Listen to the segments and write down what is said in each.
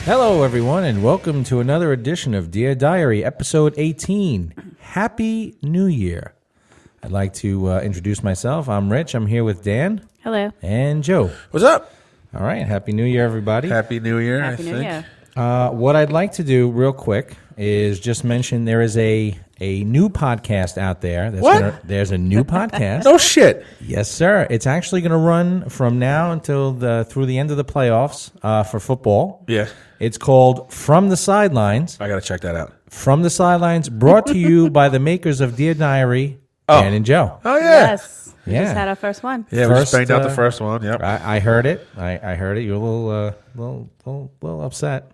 Hello, everyone, and welcome to another edition of Dear Diary, episode 18. Happy New Year. I'd like to introduce myself. I'm Rich. I'm here with Dan. Hello. And Joe. What's up? All right. Happy New Year, everybody. Happy New Year, Happy New Year. What I'd like to do real quick is just mention there is a new podcast out there. There's a new podcast. No shit. Yes, sir. It's actually going to run from now until through the end of the playoffs for football. Yeah. It's called From the Sidelines. I got to check that out. From the Sidelines, brought to you by the makers of Dear Diary, Dan and Joe. Oh, yeah. Yes. We Yeah. just had our first one. Yeah, we just banged out the first one. Yep. I heard it. I heard it. You're a little upset.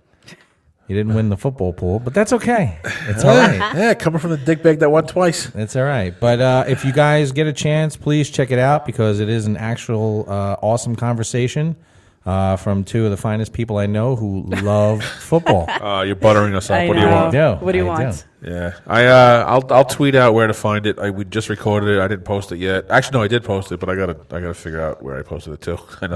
You didn't win the football pool, but that's okay. It's all right. Yeah, coming from the dick bag that won twice. It's all right. But if you guys get a chance, please check it out because it is an actual awesome conversation from two of the finest people I know who love football. You're buttering us up. I What do you know. want? do. What do you I want? Yeah, I'll tweet out where to find it. We just recorded it. I didn't post it yet. Actually, no, I did post it, but I gotta figure out where I posted it to. I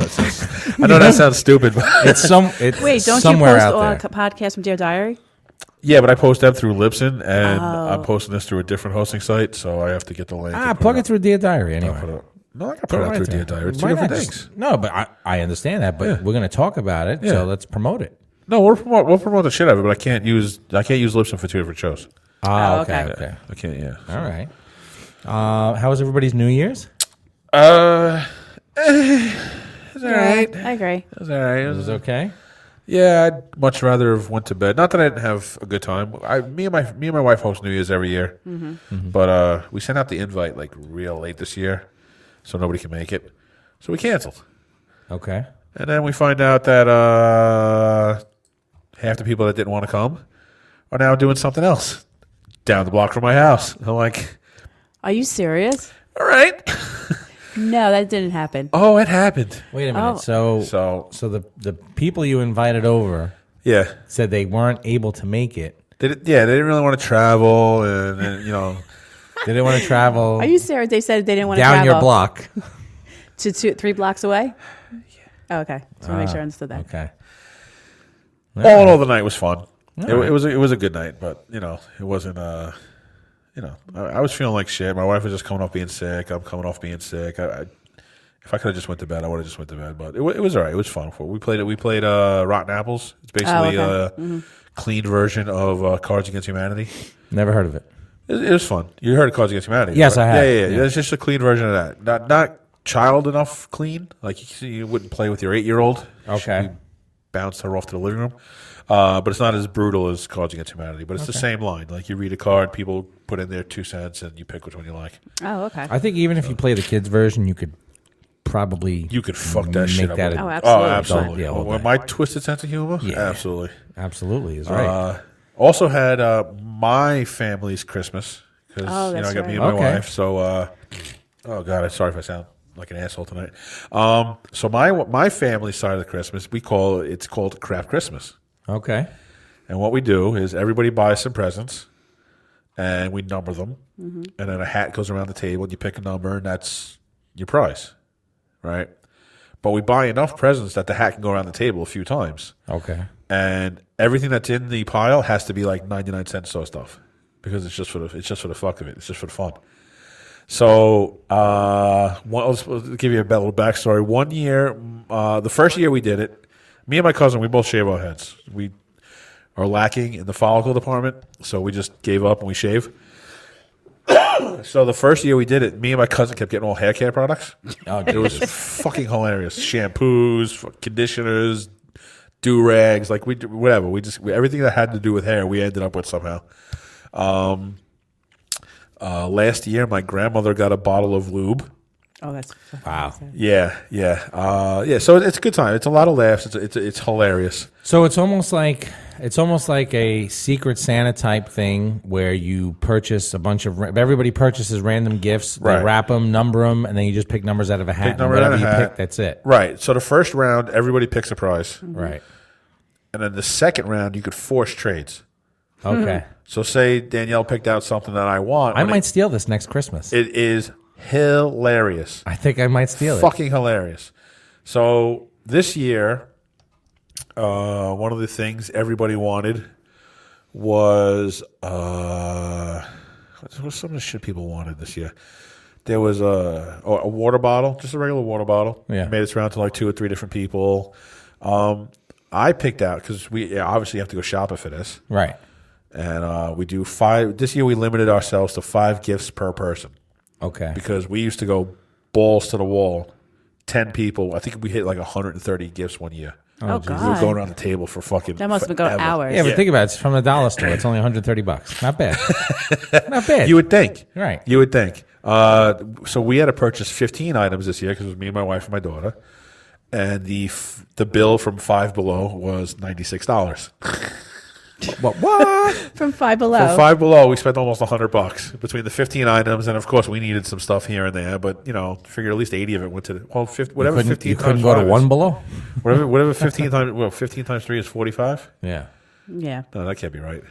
know that sounds stupid, but It's Wait, don't you somewhere post out all there. podcasts from Dear Diary? yeah, but I post them through Libsyn, and I'm posting this through a different hosting site, so I have to get the link. and put Plug it it through Dear Diary anyway. No, I can put it out through Dear Diary. It's two Why different not? things. No, but I understand that. But we're going to talk about it, Yeah. so let's promote it. No, we'll promote the shit out of it, but I can't use Libsyn for two different shows. Oh, okay. okay. I can't. Yeah. All right. How was everybody's New Year's? It's all right. I agree. It was all right. It was okay. Yeah, I'd much rather have went to bed. Not that I didn't have a good time. Me and my wife host New Year's every year, but we sent out the invite like real late this year, so nobody can make it. So we canceled, Okay. and then we find out that half the people that didn't want to come are now doing something else down the block from my house. I'm like, Are you serious? all right. No, that didn't happen. Oh, it happened. Wait a minute. Oh. So the people you invited over Yeah. said they weren't able to make it. They didn't really want to travel, and They didn't want to travel Are you serious? They said they didn't want to down travel your block. to 3 blocks away? Yeah. Oh, okay. Just want to make sure I understood that. Okay. all in all, the night was fun. It was a good night, but it wasn't. I was feeling like shit. My wife was just coming off being sick. I'm coming off being sick. If I could have just went to bed, I would have just went to bed. But it was all right. It was fun. We played Rotten Apples. It's basically a clean version of Cards Against Humanity. Never heard of it. It was fun. You heard of Cards Against Humanity? Yes, right? I have. Yeah. It's just a clean version of that. Not child enough clean. Like you wouldn't play with your 8-year-old. Okay. You bounce her off to the living room. But it's not as brutal as Cards Against Humanity. But it's the same line. Like you read a card, people put in their 2 cents, and you pick which one you like. Oh, okay. I think even if you play the kids version, you could probably fuck that make shit up. that. Oh, absolutely. Absolutely. Yeah, all With day. my twisted sense of humor, Yeah. absolutely. Absolutely is right. Also had my family's Christmas because that's I got me right. and my Okay. wife. So, oh god, I'm sorry if I sound like an asshole tonight. So my family side of the Christmas, it's called Craft Christmas. Okay. And what we do is everybody buys some presents, and we number them, and then a hat goes around the table, and you pick a number, and that's your prize, right? But we buy enough presents that the hat can go around the table a few times, Okay. and everything that's in the pile has to be like 99-cent store stuff because it's just for the fuck of it. It's just for the fun. So let's give you a little backstory. One year, the first year we did it, me and my cousin, we both shave our heads. We are lacking in the follicle department, so we just gave up and we shave. So the first year we did it, me and my cousin kept getting all hair care products. Oh, It was fucking hilarious. Shampoos, conditioners, do-rags, like whatever. Everything that had to do with hair, we ended up with somehow. Last year, my grandmother got a bottle of lube. Oh, that's Wow. Yeah. So it's a good time. It's a lot of laughs. It's hilarious. So it's almost like a Secret Santa type thing where you purchase a bunch of everybody purchases random gifts. They Right. wrap them, number them, and then you just pick numbers out of a hat. And number out of whatever a you hat. pick, that's it. Right. So the first round, everybody picks a prize, Right. and then the second round, you could force trades. Okay. So say Danielle picked out something that I want. I might steal this next Christmas. It is hilarious. I think I might steal it. Fucking hilarious. So this year, one of the things everybody wanted was what's some of the shit people wanted this year? There was a water bottle, just a regular water bottle. Yeah. Made its round to like 2 or 3 different people. I picked out, because we obviously have to go shopping for this. Right. And we do 5. This year we limited ourselves to 5 gifts per person. Okay. Because we used to go balls to the wall. 10 people. I think we hit like 130 gifts one year. Oh, We God. were going around the table for fucking That must have been going forever. hours. Yeah, but think about it. It's from the dollar store. It's only $130. Not bad. Not bad. You would think. Right. You would think. So we had to purchase 15 items this year because it was me and my wife and my daughter. And the bill from Five Below was $96. What? From Five Below. For Five Below, we spent almost $100 between the 15 items, and of course we needed some stuff here and there. But figure at least 80 of it went to whatever. 15 You times couldn't go to 5 One is. Below? Whatever 15 times 15 times 3 is 45. Yeah. Yeah. No, that can't be right.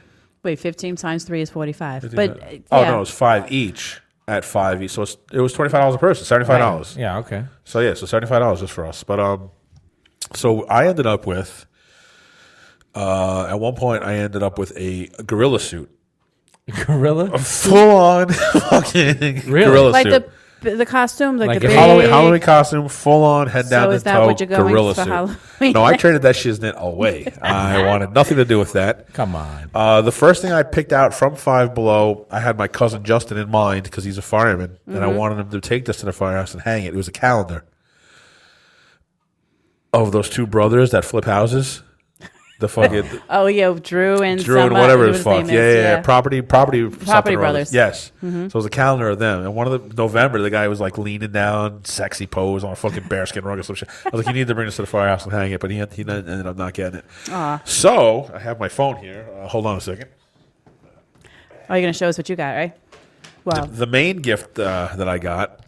Wait, 15 times 3 is 45. 15 But times- yeah. no, it's 5 each at 5 each. So it was $25 a person, $75. Yeah, okay. So $75 just for us. But so I ended up with at one point I ended up with a gorilla suit, Gorilla? full on fucking Really? gorilla like suit. the costume, like Like the a big Halloween costume, full on head So down is to that toe what you're going gorilla for suit. Halloween? No, I traded that shiznit away. I wanted nothing to do with that. Come on. The first thing I picked out from Five Below, I had my cousin Justin in mind because he's a fireman, and I wanted him to take this to the firehouse and hang it. It was a calendar of those 2 brothers that flip houses. The fucking Oh, yeah, Drew and Drew and somebody whatever who the was fuck. famous, Yeah. Property something or other. Brothers. Yes. So it was a calendar of them. And one of the November, the guy was like leaning down, sexy pose on a fucking bearskin rug or some shit. I was like, you need to bring this to the firehouse and hang it, but he ended up not getting it. Aw. So I have my phone here. Hold on a second. Oh, you're going to show us what you got, right? Wow. The main gift that I got,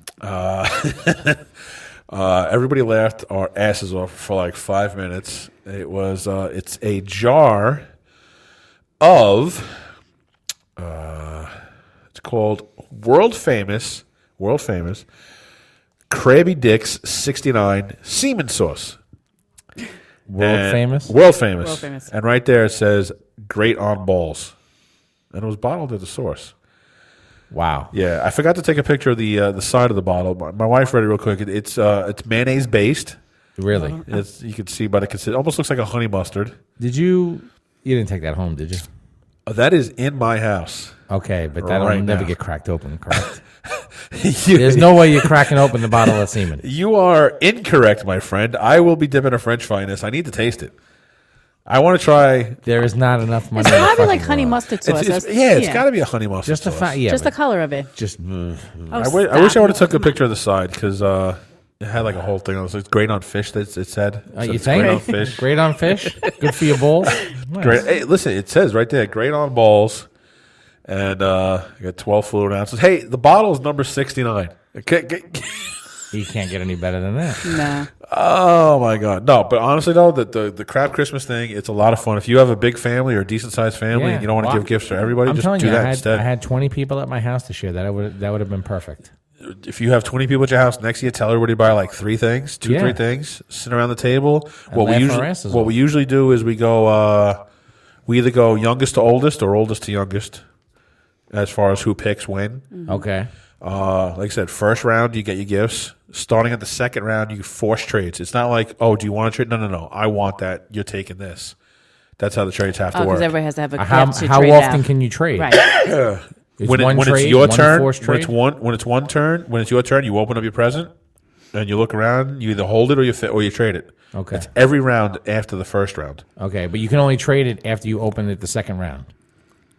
everybody laughed our asses off for like 5 minutes. It was it's a jar of it's called world famous Krabby Dick's 69 Seaman Sauce. World famous? World famous. World famous. And right there it says "Great on Balls," and it was bottled at the source. Wow. Yeah, I forgot to take a picture of the side of the bottle. My wife read it real quick. It's mayonnaise based. Really? You can see by the consistency. It almost looks like a honey mustard. You didn't take that home, did you? That is in my house. Okay, but that'll Right never now. get cracked open, correct? There's no way you're cracking open the bottle of semen. You are incorrect, my friend. I will be dipping a French fry in this. I need to taste it. I want to try. There is not enough money. It's in the probably like fucking honey world. mustard sauce. It's got to be a honey mustard Just the sauce. fact, yeah. Just the but color of it. just Oh, I wish I stop. would have took a picture of the side because it had like a whole thing on it. So it's great on fish. It said. you It's think? great on fish? Great on fish. Good for your balls. Nice. Great. Hey, listen, it says right there, great on balls. And you got 12 fluid ounces. Hey, the bottle is number 69. Okay. You can't get any better than that. No. Oh, my God. No, but honestly, though, the crab Christmas thing, it's a lot of fun. If you have a big family or a decent-sized family Yeah. and you don't want to Well, give gifts to everybody, I'm just telling do you, that I instead. had 20 people at my house this year. That would have been perfect. If you have 20 people at your house, next year, tell everybody to buy like 3 things, 2, Yeah. 3 things, sit around the table. And laugh our asses What off. we usually do is we either go youngest to oldest or oldest to youngest as far as who picks when. Okay. Like I said, first round, you get your gifts. Starting at the second round, you force trades. It's not like, oh, do you want to trade? No. I want that. You're taking this. That's how the trades have to Because work. everybody has to have a How gift to how trade often out. can you trade? Right. It's When one it's trade, your one turn, forced when trade? it's your turn, you open up your present and you look around. You either hold it or you trade it. Okay. It's every round after the first round. Okay, but you can only trade it after you open it the second round.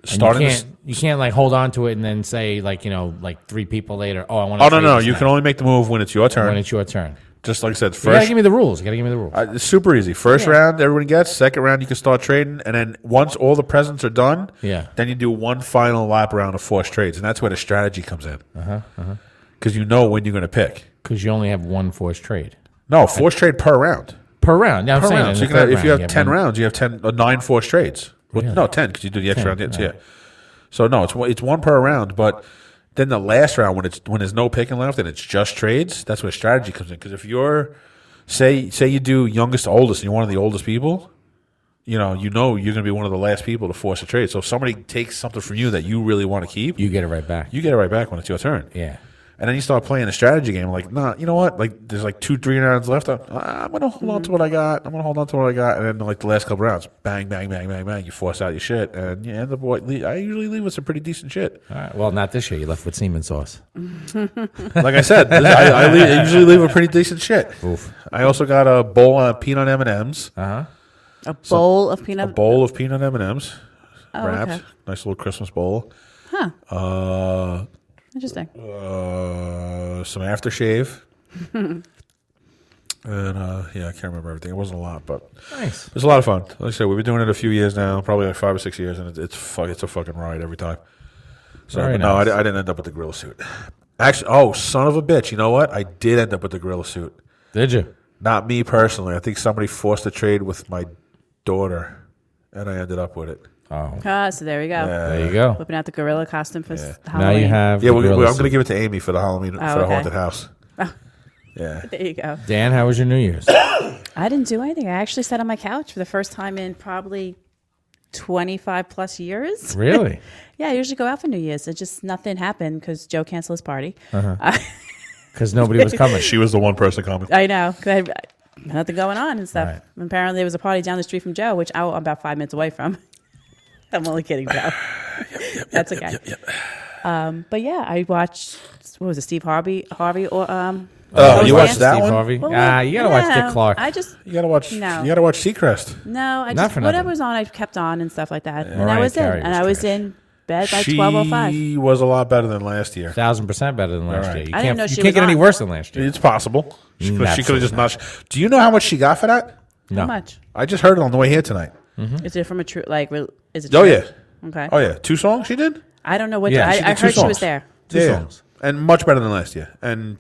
And Starting you can't like hold on to it and then say like 3 people later. Oh, I want to. Oh no! You can only make the move when it's your turn. when it's your turn. Just like I said, You gotta first. give me the rules. You gotta give me the rules. It's super easy. First round, everyone gets. Second round, you can start trading, and then once all the presents are done, then you do one final lap round of forced trades, and that's where the strategy comes in. Because you know when you're going to pick. Because you only have one forced trade No, forced trade per round. per round. Yeah, I'm Per saying round. in So the you can have, third if you round, have 10 one- rounds, you have 9 forced trades. Well, Really? no, 10 because you do the extra 10, round. right. Yeah. So no, it's one per round, but then the last round when there's no picking left and it's just trades, that's where strategy comes in. Because if you're say you do youngest to oldest and you're one of the oldest people, you're going to be one of the last people to force a trade. So if somebody takes something from you that you really want to keep, You get it right back. you get it right back when it's your turn. Yeah. And then you start playing a strategy game. Like, nah, you know what? Like, there's like 2-3 rounds left. I'm going to hold on to what I got. And then, like, the last couple rounds, bang, bang, bang, bang, bang. You force out your shit. And you end up, I usually leave with some pretty decent shit. All right. Well, not this year. You left with Seaman Sauce. Like I said, I usually leave with pretty decent shit. Oof. I also got a bowl of peanut M&Ms. Uh-huh. A bowl of peanut. A bowl of peanut M&Ms. Oh, wrapped. okay. Nice little Christmas bowl. Huh. Interesting. Some aftershave. And I can't remember everything. It wasn't a lot, but Nice. it was a lot of fun. Like I said, we've been doing it a few years now, probably like 5 or 6 years, and it's a fucking ride every time. So, Very but no, nice. I didn't end up with the gorilla suit. Actually, son of a bitch! You know what? I did end up with the gorilla suit. Did you? Not me personally. I think somebody forced a trade with my daughter, and I ended up with it. Oh. So there we go. There you go. Whipping out the gorilla costume for Yeah. Halloween. Now you have. Yeah, the I'm gorilla going to suit. give it to Amy for the Halloween for the okay. haunted house. Yeah. There you go. Dan, how was your New Year's? I didn't do anything. I actually sat on my couch for the first time in probably 25 plus years. Really? Yeah, I usually go out for New Year's. It just nothing happened because Joe canceled his party. Because nobody was coming. She was the one person coming. I know. 'Cause I had nothing going on and stuff. Right. Apparently, there was a party down the street from Joe, which I'm about 5 minutes away from. I'm only kidding, Joe. That's okay. But yeah, I watched, what was it, Steve Harvey or You watched Steve that Steve one? Harvey? Well, You got to watch Dick Clark. I just You got to watch. No. You got to watch Seacrest. no, I Not just for whatever nothing. was on, I kept on and stuff like that, and Mariah I was Carey in, and was I was trash. in bed by 12:05. She was a lot better than last year. 1,000% better than last All right. year. You I didn't can't, know you she can't was get any on. worse than last year. It's possible. She could have just Absolutely not. Do you know how much she got for that? No. How much? I just heard it on the way here tonight. Is it from a true is it? Oh true? yeah. Okay. Oh yeah. 2 songs she did. I don't know what. Yeah, I she did 2 heard she was songs. there. 2 songs. And much better than last year. And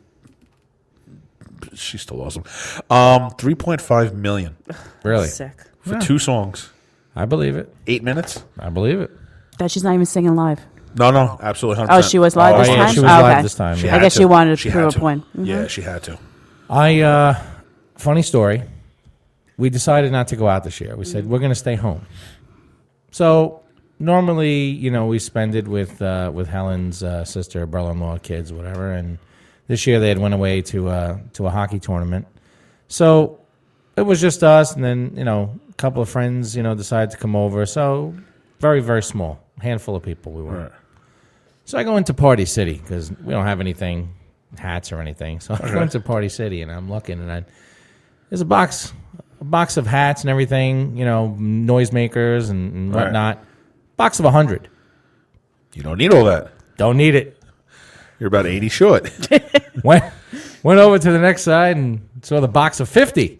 she's still awesome. 3.5 million Really? Sick. for 2 songs. I believe it. 8 minutes. I believe it. That she's not even singing live. No, absolutely 100%. Oh, she was live Oh, this yeah, time. she was Oh, live okay. this time. She yeah. I had guess to. she wanted to She prove had a to. point. Yeah, she had to. Funny story. We decided not to go out this year. We said we're going to stay home. So normally, we spend it with Helen's sister, brother-in-law, kids, whatever. And this year they had went away to a hockey tournament. So it was just us, and then a couple of friends, decided to come over. So very, very small, handful of people we were. Right. So I go into Party City because we don't have anything, hats or anything. So I go into Party City and I'm looking, and there's a box of hats and everything, noisemakers and whatnot. Box of 100. You don't need all that. Don't need it. You're about 80 short. Went over to the next side and saw the box of 50.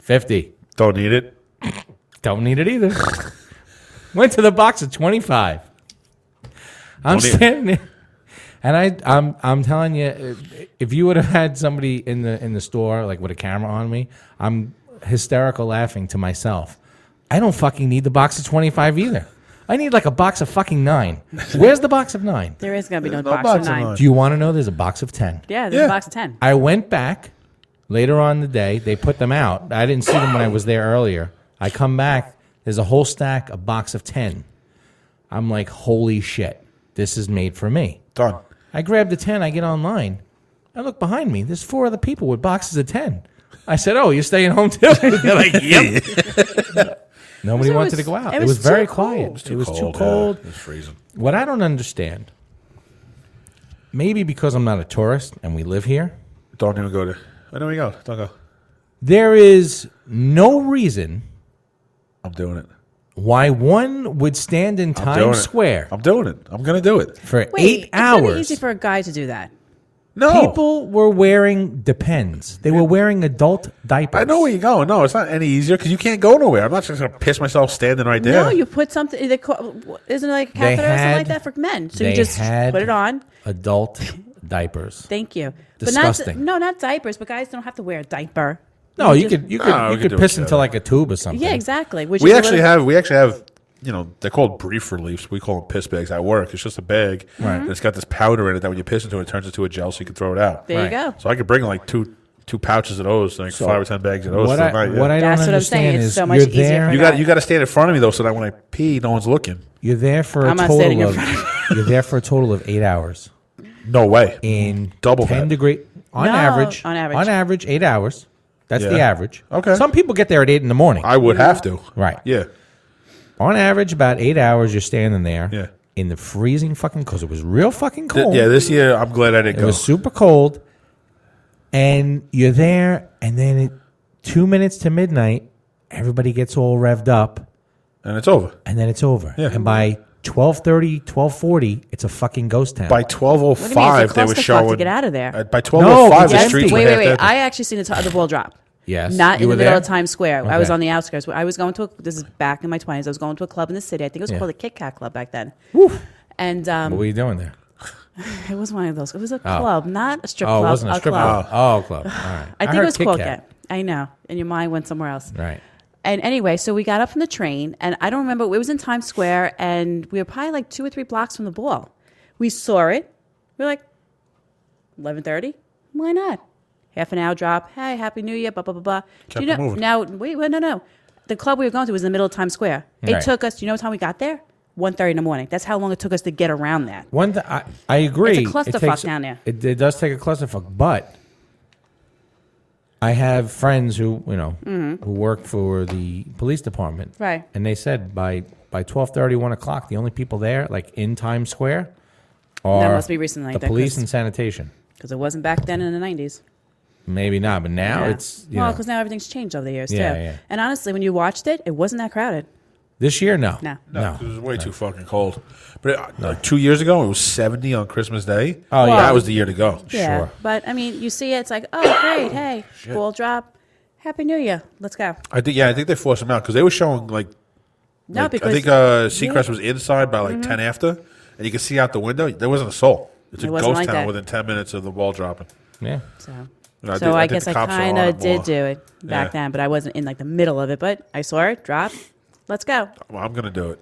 50. Don't need it. Don't need it either. Went to the box of 25. I'm Don't need- standing there, and I'm telling you, if you would have had somebody in the store like with a camera on me, I'm hysterical laughing to myself. I don't fucking need the box of 25 either. I need like a box of fucking 9. Where's the box of 9? There is going to be no There's no box of box of 9. 9. Do you want to know? There's a box of 10. Yeah, there's Yeah. a box of 10. I went back later on in the day. They put them out. I didn't see them when I was there earlier. I come back. There's a whole stack, a box of 10. I'm like, holy shit. This is made for me. Done. I grab the 10. I get online. I look behind me. There's 4 other people with boxes of 10. I said, oh, you're staying home too? They're like, yep. Nobody It wanted was- to go out. it It was was too very cold. quiet. It was too cold. Yeah. It was freezing. What I don't understand, maybe because I'm not a tourist and we live here, Don't even go to. I know where you go. Don't go. there is no reason I'm doing it. why one would stand in I'm doing Times it. Square I'm doing it. I'm going to do it. for Wait, 8 hours. It's going to be easy for a guy to do that. No. People were wearing Depends. They were wearing adult diapers. I know where you're going. No, it's not any easier because you can't go nowhere. I'm not just going to piss myself standing right there. No, you put something. Isn't it like a catheter or something had- like that for men? So they you just had put it on. Adult diapers. Thank you. Disgusting. But not diapers. But guys don't have to wear a diaper. No, you just- could No, we you could could do piss it, into yeah. like a tube or something. Yeah, exactly. Which we is a actually little- have, they're called brief reliefs. We call them piss bags at work. It's just a bag. Right. And it's got this powder in it that when you piss into it, it turns into a gel so you can throw it out. There you Right. go. So I could bring like two 2 pouches of those, like 5 or 10 bags of those. What for I, the night, what I don't That's what I'm saying. understand It's is so much you're easier there. for you got to stand in front of me though, so that when I pee, no one's looking. You're there for I'm a not standing total in of. front You're there for a total of 8 hours No way. in Double 10 that. degree on No, average. on average. On average, 8 hours. That's the Yeah. average. Okay. Some people get there at 8 in the morning. I would have to. Right. Yeah. On average, about 8 hours. You're standing there. Yeah. In the freezing fucking because it was real fucking cold. Yeah. This year, I'm glad I didn't It go. was super cold, and you're there, and then 2 minutes to midnight, everybody gets all revved up, And it's over. and then it's over. Yeah. And by 12:30, 12:40, it's a fucking ghost town. By What do you mean? 12:05, It's a they were clusterfuck showing. to get out of there. By No, 12:05, the it's streets empty. were Wait. half I actually seen the ball drop. Yes. Not You in were the middle there? of Times Square. I was Okay. on the outskirts. I was going to this is back in my 20s. I was going to a club in the city. I think it was Yeah. called the Kit Kat Club back then. Woo. And What were you doing there? it was one of those. It was a club, not a strip Oh, club. it wasn't a strip club. club. Oh, club. All right. I think heard it was Kit called Kat. Kat. I know. And your mind went somewhere else. Right. And anyway, so we got up from the train, and I don't remember. It was in Times Square, and we were probably like 2 or 3 blocks from the ball. We saw it. We were like, 11:30? Why not? Half an hour drop. Hey, Happy New Year, blah, blah, blah, blah. Do you Kept it know, moving. now, wait, no. The club we were going to was in the middle of Times Square. It Right. took us, do you know what time we got there? 1:30 in the morning. That's how long it took us to get around that. I agree. It's a clusterfuck It takes- down there. It does take a clusterfuck, but I have friends who who work for the police department, Right. And they said by 12:30, 1 o'clock, the only people there, like in Times Square, are That must be recently like the that, police 'cause- and sanitation. Because it wasn't back then in the 90s. Maybe not, but now Yeah. it's Well, because now everything's changed over the years, Yeah, too. yeah. And honestly, when you watched it, it wasn't that crowded. this year. No, No. No, it was way too fucking cold. But like 2 years ago, it was 70 on Christmas Day. Oh, yeah. That was the year to go. Yeah. Sure. But, I mean, you see it, it's like, oh, great, hey, ball drop. Happy New Year. Let's go. I think they forced them out because they were showing like. No, like, because I think Seacrest was inside by like 10 after, and you could see out the window. There wasn't a soul. It's a It wasn't ghost like town that. within 10 minutes of the ball dropping. yeah. So, You know, I think guess the I cops are kind on of it did more. do it back Yeah. then, but I wasn't in like the middle of it. But I saw it drop. Let's go. Well, I'm gonna do it.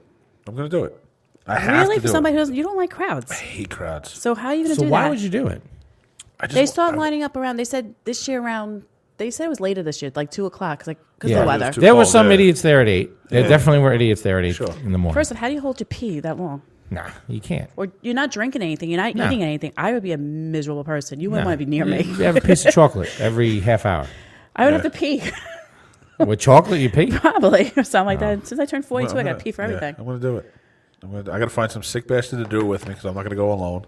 I'm gonna do it. I have Really? to For do somebody it. who doesn't, you don't like crowds. I hate crowds. So how are you going to So do why that? would you do it? I just, They start lining up around. They said this year around. They said it was later this year, like 2:00, because Yeah. the It weather. was too There were cold, some yeah. idiots there at 8. There Yeah. definitely were idiots there at 8 Sure. in the morning. First, how do you hold your pee that long? Nah, you can't. Or you're not drinking anything. You're not No. eating anything. I would be a miserable person. You wouldn't No. want to be near me. You have a piece of chocolate every half hour. I would Yeah. have to pee, With chocolate, you pee? probably, or something like that. Since I turned 42, I got to pee for yeah, everything. I'm gonna do it. I gotta find some sick bastard to do it with me because I'm not gonna go alone.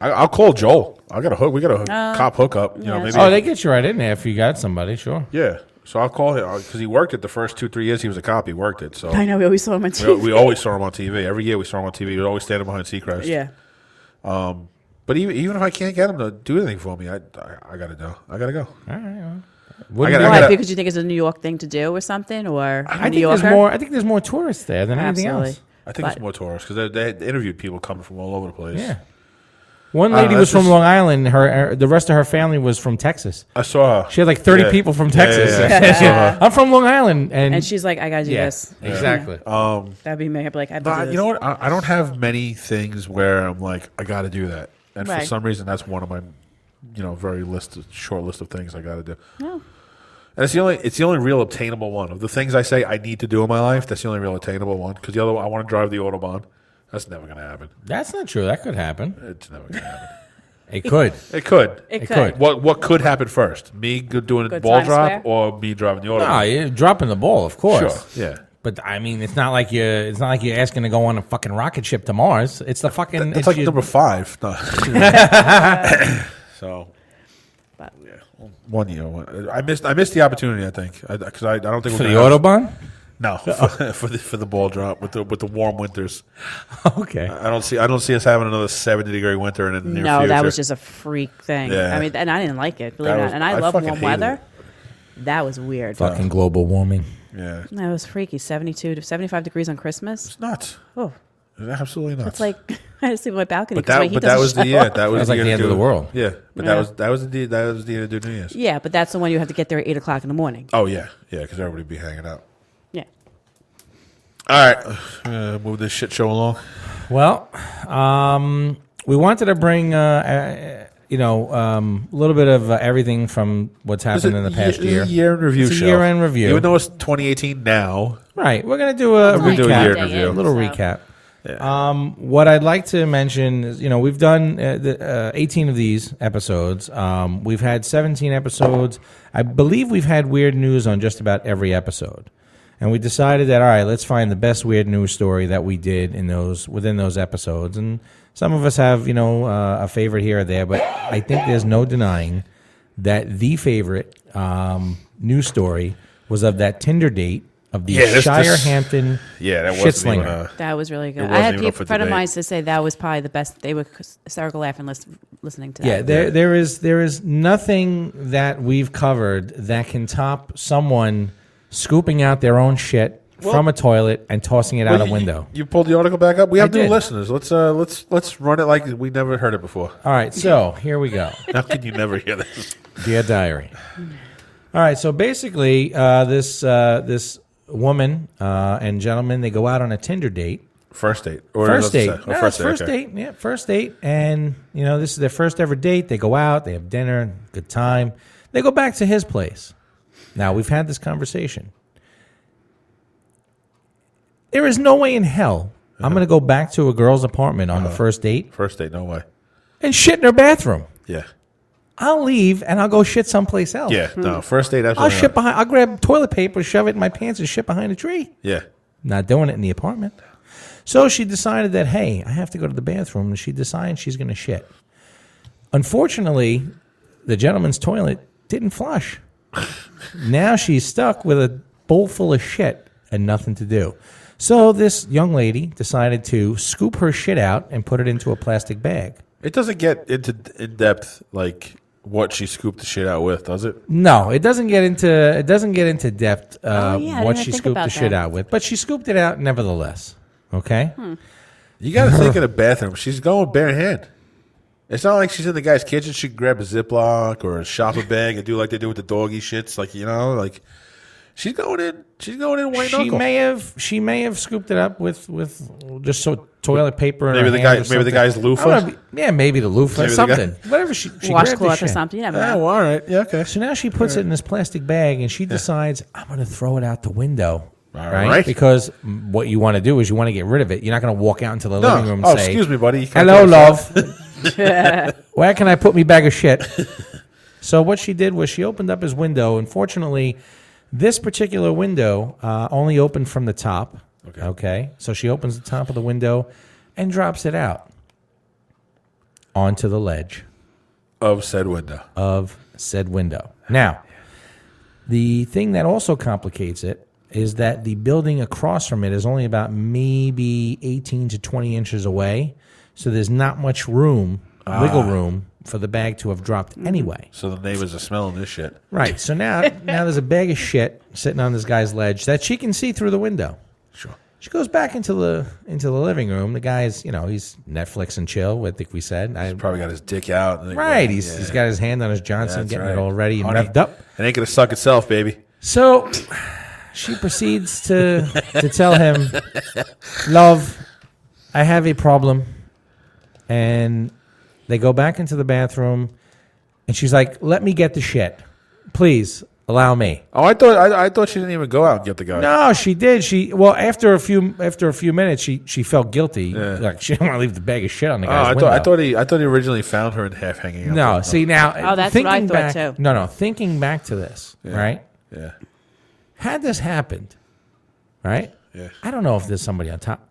I'll call Joel. I got a hook. We got a cop hookup. You know, yeah. maybe. Oh, they get you right in there if you got somebody, sure. Yeah. So I'll call him because he worked it the first 2-3 years he was a cop. He worked it. So I know we always saw him on we, TV. we always saw him on TV. Every year we saw him on TV. He was always standing behind Seacrest. Yeah. But even if I can't get him to do anything for me, I gotta go. I gotta go. All right. Well, I wouldn't gotta- be- Why? gotta- Because you think it's a New York thing to do or something, or I New think Yorker? there's more. I think there's more tourists there than anything Absolutely. else. I think it's But- more tourists because they interviewed people coming from all over the place. Yeah. One lady was that's from just- Long Island. The rest of her family was from Texas. I saw her. She had like 30 Yeah. people from Texas. Yeah. I'm from Long Island, and And she's like, I gotta do this. exactly. That'd be me. I'd be like, I have to do But this. you know what? I don't have many things where I'm like, I got to do that. And for Right. some reason, that's one of my, short list of things I got to do. No. And it's the only real obtainable one of the things I say I need to do in my life. That's the only real attainable one because the other one, I want to drive the Autobahn. That's never going to happen. That's not true. That could happen. It's never going to happen. It could. It could. It could. What could happen first? Me doing a Good ball Times drop Square? or me driving the Autobahn? No, you're dropping the ball, of course. Sure. Yeah. But I mean, it's not like you're asking to go on a fucking rocket ship to Mars. It's the fucking. It's like your- number 5. No. So. But- Yeah. 1 year. I missed the opportunity. I think because I don't think for we're the gonna have- Autobahn. No, for the ball drop with the warm winters. Okay. I don't see us having another 70-degree winter in the near No, future. that was just a freak thing. Yeah. I mean, and I didn't like it, believe That it or was- not. And I I love fucking warm hated weather. it. That was weird. Fucking global warming. Yeah, That was freaky. 72 to 75 degrees on Christmas. it's nuts. Oh, It's absolutely nuts. it's like I had to sleep on my balcony. but 'cause my that heat but that doesn't was the show year. up. That was That's like year the to end of do- the world. Yeah, but Yeah. that was the year to do New Year's. Yeah, but that's the one you have to get there at 8 o'clock in the morning. Oh yeah, because everybody be hanging out. Yeah. All right, move this shit show along. Well, we wanted to bring, a little bit of everything from what's happened in the past year. It's a year in review It's a show. year-end review. Even though it's 2018 now. Right. We're going to do a Only recap. a year day review. A little so. recap. What I'd like to mention is, we've done 18 of these episodes. We've had 17 episodes. I believe we've had weird news on just about every episode. And we decided that, all right, let's find the best weird news story that we did within those episodes. And some of us have, a favorite here or there, but I think there's no denying that the favorite news story was of that Tinder date of the Shirehampton that shitslinger. wasn't That was really good. It I had wasn't even up for a friend of debate. mine to say that was probably the best. They were hysterical laughing listening to that. Yeah, there is nothing that we've covered that can top someone scooping out their own shit from a toilet and tossing it out a window. You pulled the article back up. We have new did. listeners. Let's run it like we never heard it before. All right, so here we go. How can you never hear this? Dear Diary. All right, so basically, this woman and gentleman, they go out on a Tinder date. First date. Or First date. No, First date. Yeah, first date. And, this is their first ever date. They go out. They have dinner. Good time. They go back to his place. Now, we've had this conversation. There is no way in hell I'm going to go back to a girl's apartment on the first date First date, no way. and shit in her bathroom. Yeah. I'll leave and I'll go shit someplace else. Yeah, no. First date, I'll absolutely shit not. behind. I'll grab toilet paper, shove it in my pants, and shit behind a tree. Yeah. Not doing it in the apartment. So she decided that, hey, I have to go to the bathroom, and she decides she's going to shit. Unfortunately, the gentleman's toilet didn't flush. Now she's stuck with a bowl full of shit and nothing to do. So this young lady decided to scoop her shit out and put it into a plastic bag. It doesn't get into in depth like what she scooped the shit out with, does it? No, it doesn't get into depth I didn't what even she think scooped the about shit that. out with, but she scooped it out nevertheless. Okay. You got to think of the bathroom. She's going bare hand. It's not like she's in the guy's kitchen. She can grab a Ziploc or a shopper bag and do like they do with the doggy shits. Like, like she's going in. She's going in white knuckle. She may have scooped it up with just toilet paper. In Maybe her the hand guy. or Maybe the something. guy's loofah. Maybe the loofah, Maybe the something, guy- whatever she grabbed the Washcloth or shit. something. You never Oh, know. all right. Yeah, okay. So now she puts it in this plastic bag and she decides, I'm going to throw it out the window. All Right? right. Because what you want to do is you want to get rid of it. You're not going to walk out into the living room and Oh, say, excuse me, buddy. You can't hello, do that. love. Where can I put me bag of shit? So what she did was she opened up his window. Unfortunately, this particular window only opened from the top. Okay. So she opens the top of the window and drops it out onto the ledge Of said window. of said window. Now, the thing that also complicates it is that the building across from it is only about maybe 18 to 20 inches away. So there's not much room, wiggle room, for the bag to have dropped anyway. So the neighbors are smelling this shit. Right. So now there's a bag of shit sitting on this guy's ledge that she can see through the window. Sure. She goes back into the living room. The guy's, he's Netflix and chill, I think we said. He's probably got his dick out. And Right. He's got his hand on his Johnson, That's getting right. it all ready and Honey, revved up. It ain't going to suck itself, baby. So she proceeds to tell him, love, I have a problem. And they go back into the bathroom, and she's like, let me get the shit. Please, allow me. Oh, I thought she didn't even go out and get the guy. No, she did. After a few minutes, she felt guilty. Yeah. Like she didn't want to leave the bag of shit on the Oh, guy's window. I thought he originally found her in half hanging out. No, see now. Oh, that's thinking what I thought, back, too. No, thinking back to this, right? Yeah. Had this happened, right? Yeah. I don't know if there's somebody on top.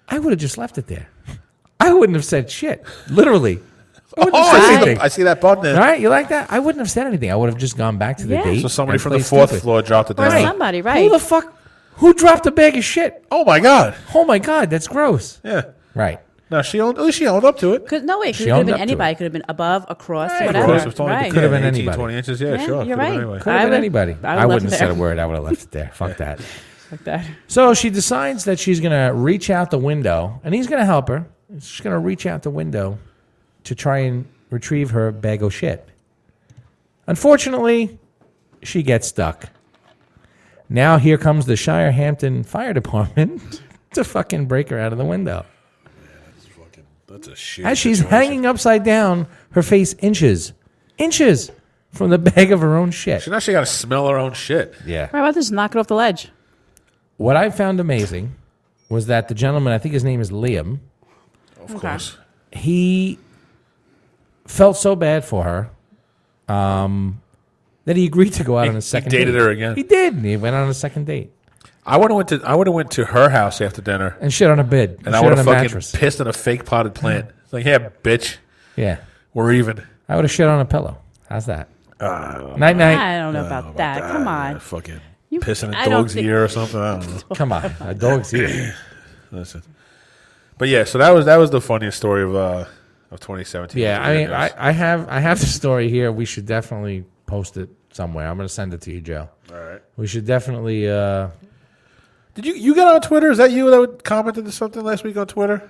I would have just left it there. I wouldn't have said shit. Literally. I wouldn't have said anything. I see that button there. All right, you like that? I wouldn't have said anything. I would have just gone back to the Yeah. date. So somebody and from the played fourth stupid. floor dropped it down. Or somebody, right? Who the fuck? Who dropped a bag of shit? Oh my god. Oh my God, that's gross. Yeah. Right. No, at least she owned up to it. No way. It She could have owned been up to anybody. it. It could have been above, across, Right. whatever. Of course, it's only Right. Could have been 18, anybody. 20 inches. Yeah, Yeah, sure. you're Could've been right. anyway. Could have been would- anybody. I I would wouldn't have left it said a there. word. I would have left it there. Fuck that. Like that. So she decides that she's going to reach out the window, and he's going to help her. She's going to reach out the window to try and retrieve her bag of shit. Unfortunately, she gets stuck. Now here comes the Shirehampton Fire Department to fucking break her out of the window. That's a shit. As she's hanging upside down, her face inches from the bag of her own shit. She actually got to smell her own shit. Yeah. How about this? Knock it off the ledge. What I found amazing was that the gentleman, I think his name is Liam, Of course. he felt so bad for her that he agreed to go out on a second date. He dated her again. He did. And he went on a second date. I would have went to her house after dinner, And shit on a bed. and I shit would on have a fucking mattress. pissed in a fake potted plant. It's like, yeah, bitch, Yeah. we're even. I would have shit on a pillow. How's that? Night night. I don't know about that. Come on. Fucking You- pissing I a don't dog's think- ear or something. I don't know. Come on. A dog's ear. Listen. But yeah, so that was the funniest story of 2017. Yeah, I mean, I have the story here. We should definitely post it somewhere. I'm going to send it to you, Joe. All right. We should definitely. Did you get on Twitter? Is that you that commented something last week on Twitter?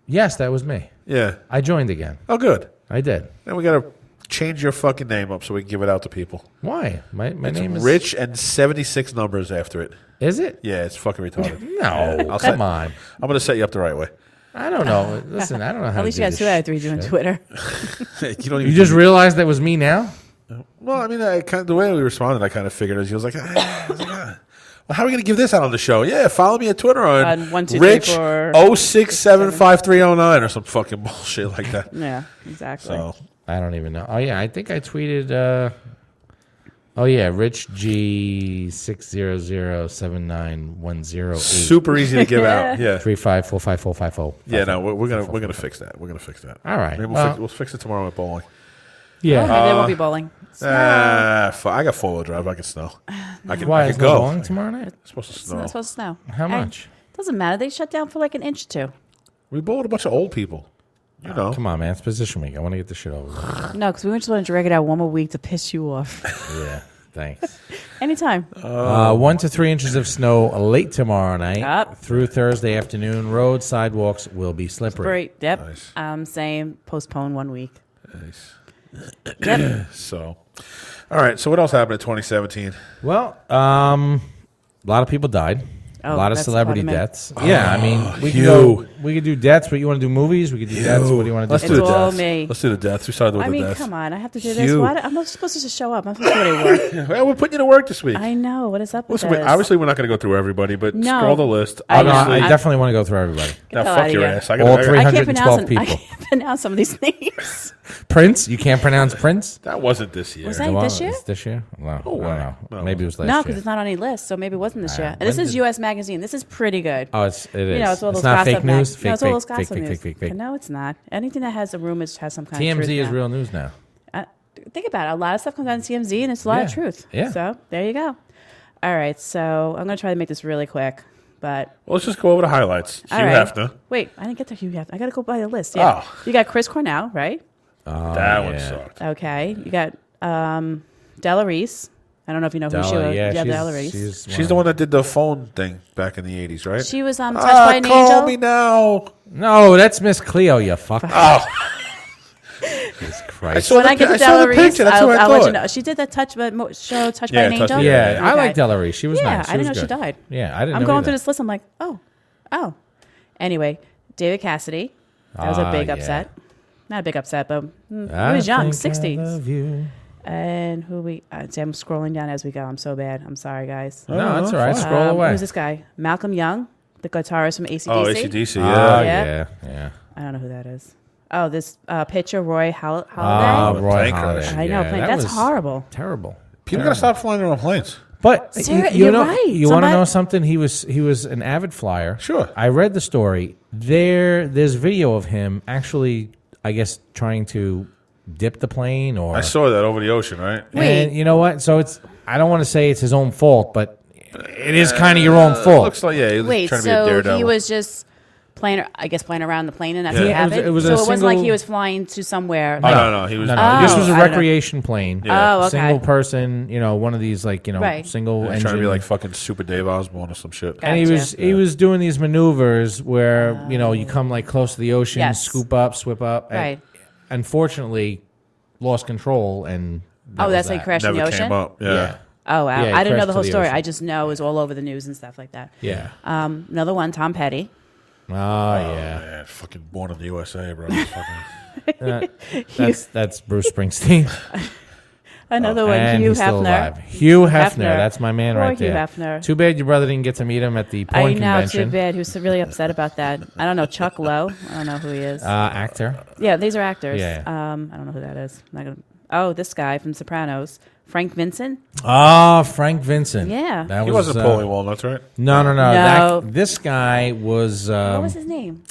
Yes, that was me. Yeah. I joined again. Oh, good. I did. Then we got to change your fucking name up so we can give it out to people. Why? My It's name is Rich and 76 numbers after it. Is it? Yeah, it's fucking retarded. No, I'll come say- on. I'm going to set you up the right way. I don't know. Listen, I don't know how. At least to you do got this 2 out of 3 doing shit. Twitter. You don't even. You just realized that was me now. Well, I mean, the way we responded, I kind of figured it. He was like, well, how are we going to give this out on the show? Yeah, follow me on Twitter on 1, 2, 3, Rich 4, 0675309 or some fucking bullshit like that. Yeah, exactly. So I don't even know. Oh yeah, I think I tweeted. Rich G 6007910 super easy to give out. Yeah, 3545450. yeah. No, we're gonna fix that. We're gonna fix that. All right. Maybe Well, we'll fix it tomorrow at bowling. yeah. Maybe they won't be bowling. I got 4-wheel drive. I can snow. I can. Why I is can no go. bowling tomorrow night? It's supposed to It's snow. not supposed to snow. How much? Doesn't matter. They shut down for like an inch or two. We bowled a bunch of old people. You know. Come on, man. It's position week. I want to get this shit over with. No, because we just want to drag it out one more week to piss you off. Yeah. Thanks. Anytime. 1 to 3 inches of snow late tomorrow night Up. through Thursday afternoon. Road sidewalks will be slippery. Great. Yep. Nice. Same. Postpone 1 week. Nice. Yep. So, all right. So what else happened in 2017? Well, a lot of people died. Oh, a lot of that's celebrity part of me. deaths. Yeah, I mean, we could Hugh. we could do deaths, but you want to do movies? We could do deaths. What do you want to Let's do? do It's the all deaths. me. Let's do the deaths. We started with I the mean, deaths. come on. I have to do this. Hugh. Why? I'm not supposed to just show up. I'm supposed to do work. Well, we're putting you to work this week. I know. What is up with Listen, this? obviously we're not going to go through everybody, but No. scroll the list. I know. Obviously, I definitely want to go through everybody. Get now the hell fuck outta your here. ass. I All gotta, three. I can't 312 pronounce I people. can't pronounce some of these names. Prince? You can't pronounce Prince? that wasn't this year. Was that this year? It's this year? Well, No way. I don't know. No. Maybe it was last No, year. because it's not on any list, so maybe it wasn't this year. And when this is did- U.S. Magazine. This is pretty good. Oh, it is. You know, it's all those not gossip fake news? No, it's all those fake, gossip fake, news. fake. No, it's not. Anything that has a rumor has some kind of truth. TMZ is now. real news now. Think about it. A lot of stuff comes out on TMZ, and it's a lot of Yeah. truth. Yeah. So there you go. All right. So I'm going to try to make this really quick, but Well, let's just go over the highlights. all Hugh right. Hefner. Wait, I didn't get to Hugh Hefner. I got to go by the list. Yeah. Oh. You got Chris Cornell, right? That one yeah. sucked. Okay. You got Della Reese. I don't know if you know who she was. Yeah, Della Reese. She's the one that did the phone thing back in the 80s, right? She was touched by an call angel. me now. No, that's Miss Cleo, you fuck. Oh, Jesus I Christ. saw When the, I get to I saw Della the Reese, picture. That's I'll, who I I'll thought. let you know. She did that show Touched by Yeah, an Touched Angel. by- Yeah, I Okay. like Della Reese. She was Yeah, nice. I didn't know was she good. died. Yeah, I didn't I'm know going either. through this list. I'm like, oh. Anyway, David Cassidy. That was a big yeah. upset. Not a big upset, but he I was young, think I 60s. love you. And who we? See, I'm scrolling down as we go. I'm so bad. I'm sorry, guys. No, that's all right. Scroll away. Who's this guy? Malcolm Young, the guitarist from AC/DC. Oh, AC/DC, Oh, yeah. yeah. I don't know who that is. Oh, this pitcher, Roy Holiday. Oh, Roy Plane Holiday. crash. I know. Yeah, that's was horrible. Terrible. People got to stop flying their own planes. But You're know, right. you want to Somebody- know something? He was an avid flyer. Sure. I read the story. There's video of him actually, I guess, trying to dip the plane or. I saw that over the ocean, right? Wait. And you know what? So I don't want to say it's his own fault, but it is kind of your own fault. Looks like, yeah, he was Wait, trying to be a so daredevil. he was just playing around the plane, and that's Yeah. what Yeah, happened. it was so a it wasn't like single- he was flying to somewhere. Oh, no. He was. No. This was a I don't know. recreation plane. Yeah. Oh, okay. Single person, one of these Right. single He was engine. trying to be like fucking Super Dave Osborne or some shit. Gotcha. And he was doing these maneuvers where you come like close to the ocean, Yes. scoop up, swip up. And Right. unfortunately, lost control and. that was that's like that. crashed in the Never ocean. came up. Yeah. Yeah. Oh wow! Yeah, he I didn't know crashed the to whole the story. ocean. I just know it was all over the news and stuff like that. Yeah. Another one, Tom Petty. Oh, yeah. Man, fucking born in the USA, bro. Fucking, That's Bruce Springsteen. Another one, And Hugh he's still Hefner. alive. Hugh Hefner. That's my man Poor right Hugh there. Hefner. Too bad your brother didn't get to meet him at the porn I know, convention. too bad. He was really upset about that. I don't know, Chuck Lowe. I don't know who he is. Actor. Yeah, these are actors. Yeah. I don't know who that is. I'm not gonna, oh, this guy from Sopranos. Frank Vincent. Oh, Frank Vincent. Yeah. That he wasn't Paulie Walnuts, right? No. No. This guy was. What was his name?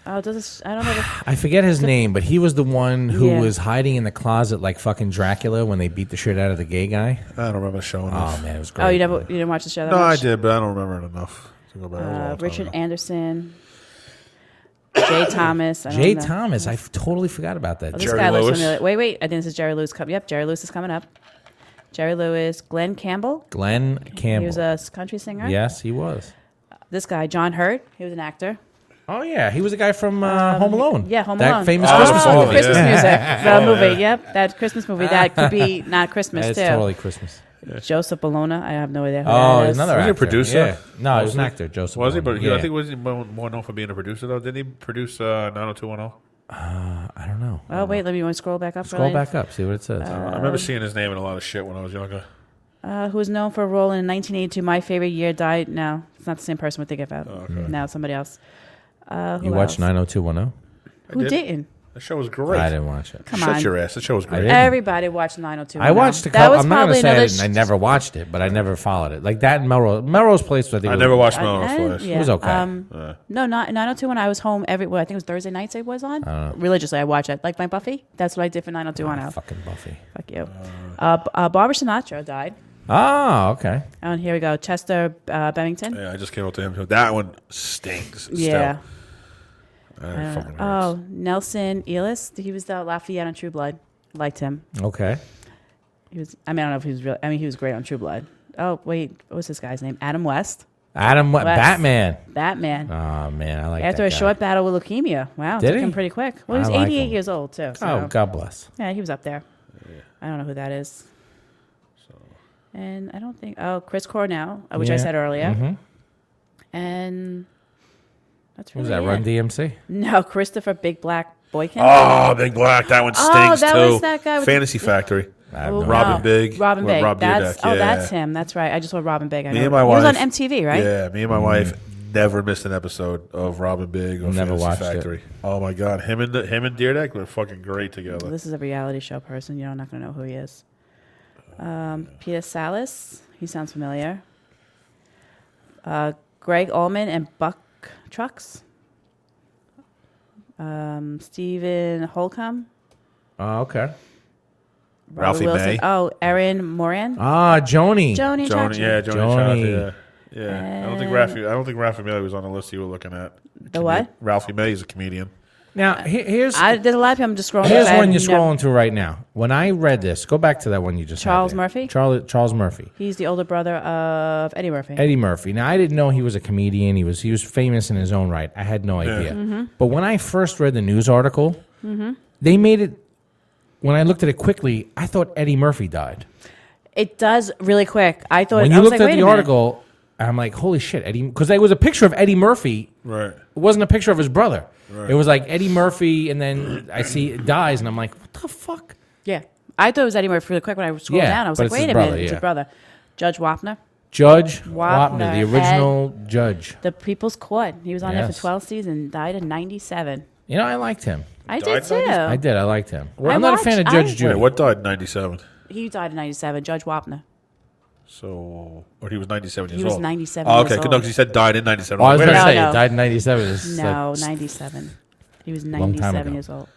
Oh, I don't know. I forget his name, but he was the one who Yeah. was hiding in the closet like fucking Dracula when they beat the shit out of the gay guy. I don't remember showing Oh man, it was great. Oh, you didn't watch the show that No, I much? did, but I don't remember it enough to go back. It was a long time Richard ago. Anderson. Jay Thomas. I don't Jay know. Thomas. I totally forgot about that. Oh, this Jerry guy looks Lewis. familiar. Wait. I think this is Jerry Lewis. Yep, Jerry Lewis is coming up. Jerry Lewis. Glenn Campbell. Glenn Campbell. He was a country singer. Yes, he was. This guy, John Hurt. He was an actor. Oh yeah, he was the guy from Home Alone. Yeah, Home that Alone. famous Oh, Christmas the movie. The Christmas Yeah. music. The movie. Yep, that Christmas movie. That could be not Christmas, It's too. totally Christmas. Joseph Bologna. I have no idea who Oh, that is. another Was he a actor. producer? Yeah. No, he was an Mostly? actor. Joseph. Was he? Bologna. But Yeah. I think was he more known for being a producer though? Didn't he produce 90210? I don't know. Oh, wait, let me scroll back up. Scroll back up. See what it says. I remember seeing his name in a lot of shit when I was younger. Who was known for a role in 1982, My Favorite Year, died. No, it's not the same person we're thinking about. No, somebody else. Who you watched else? 90210? Who did. didn't? The show was great. I didn't watch it. Come Shut on. your ass. The show was great. didn't. Everybody watched 90210. I watched a That couple. was I'm not going to probably say I another didn't. I never watched it, but I never followed it. Like that and Melrose Place. I think I was- never watched I Melrose didn't- Place. yeah. It was okay. No, not 90210. I was home every. Well, I think it was Thursday nights. It was on religiously. I watched it like my Buffy. That's what I did for 90210. Fucking Buffy. Fuck you. Barbara Sinatra died. Oh, okay. Oh, and here we go. Chester Bennington. Yeah, I just came up to him. That one stinks. Yeah. Still. It fucking hurts. Oh, Nelson Elis. He was the Lafayette on True Blood. Liked him. Okay. He was. I mean, I don't know if he was real. I mean, he was great on True Blood. Oh wait, what was this guy's name? Adam West. West. Batman. Batman. Oh man, I like After that a guy. short battle with leukemia. Wow, Did took he? him pretty quick. Well, he was I like 88 him. years old too. So. Oh, God bless. Yeah, he was up there. I don't know who that is. And I don't think. Oh, Chris Cornell, which I Yeah. said earlier. Mm-hmm. And that's What really was that? it. Run DMC. No, Christopher Big Black Boykin. Oh, Big Black. That one Oh, stinks that too. was that guy with Fantasy Factory. I have Oh, no Robin wow. Big. Robin with Big. Rob That's Dyrdek. that's him. That's right. I just saw Robin Big. I Me know. and my he wife. was on MTV, right? Yeah, me and my wife never missed an episode of Robin Big or Never Fantasy watched it. Factory. Oh my God, him and Dyrdek were fucking great together. This is a reality show person. You're not going to know who he is. Peter Salas. He sounds familiar. Greg Allman and Buck Trucks. Stephen Holcomb. Oh, okay. Robert Ralphie Wilson. May. Oh, Erin Moran. Ah, Joni. Joni. Joni, Chachi. yeah, Joni. Joni. Yeah. I don't think Ralphie May was on the list you were looking at. The what? Ralphie May is a comedian. Now, here's There's a lot of people I'm just scrolling. here's through. one you're scrolling through right now. When I read this, go back to that one you just had Charles there. Murphy? Charles Murphy. He's the older brother of Eddie Murphy. Eddie Murphy. Now, I didn't know he was a comedian. He was famous in his own right. I had no idea. Mm-hmm. But when I first read the news article, they made it. When I looked at it quickly, I thought Eddie Murphy died. It does really quick. I thought When I you was looked like, at wait the a minute. article, I'm like, holy shit, Eddie, because there was a picture of Eddie Murphy. Right. It wasn't a picture of his brother. Right. It was like Eddie Murphy, and then I see it dies, and I'm like, what the fuck? Yeah, I thought it was Eddie Murphy really quick when I scrolled Yeah, down. I was but like, it's wait his a brother, minute, it's yeah. your brother, Judge Wapner, Judge Wapner Wapner, the original judge. the People's Court. He was on there Yes. for 12 seasons. Died in '97. You know, I liked him. I Died did too. in I did. I liked him. I I'm not a fan of watched- Judge I- Judy. Wait, what died in 97? He died in '97. Judge Wapner. So, or he was 97 years He was old. 97 Oh, years okay, old. no, because he said died in 97. Oh, I was Wait a going to minute. say, No, it died in 97. It's No, like, 97. He was Long time 97 ago. years old.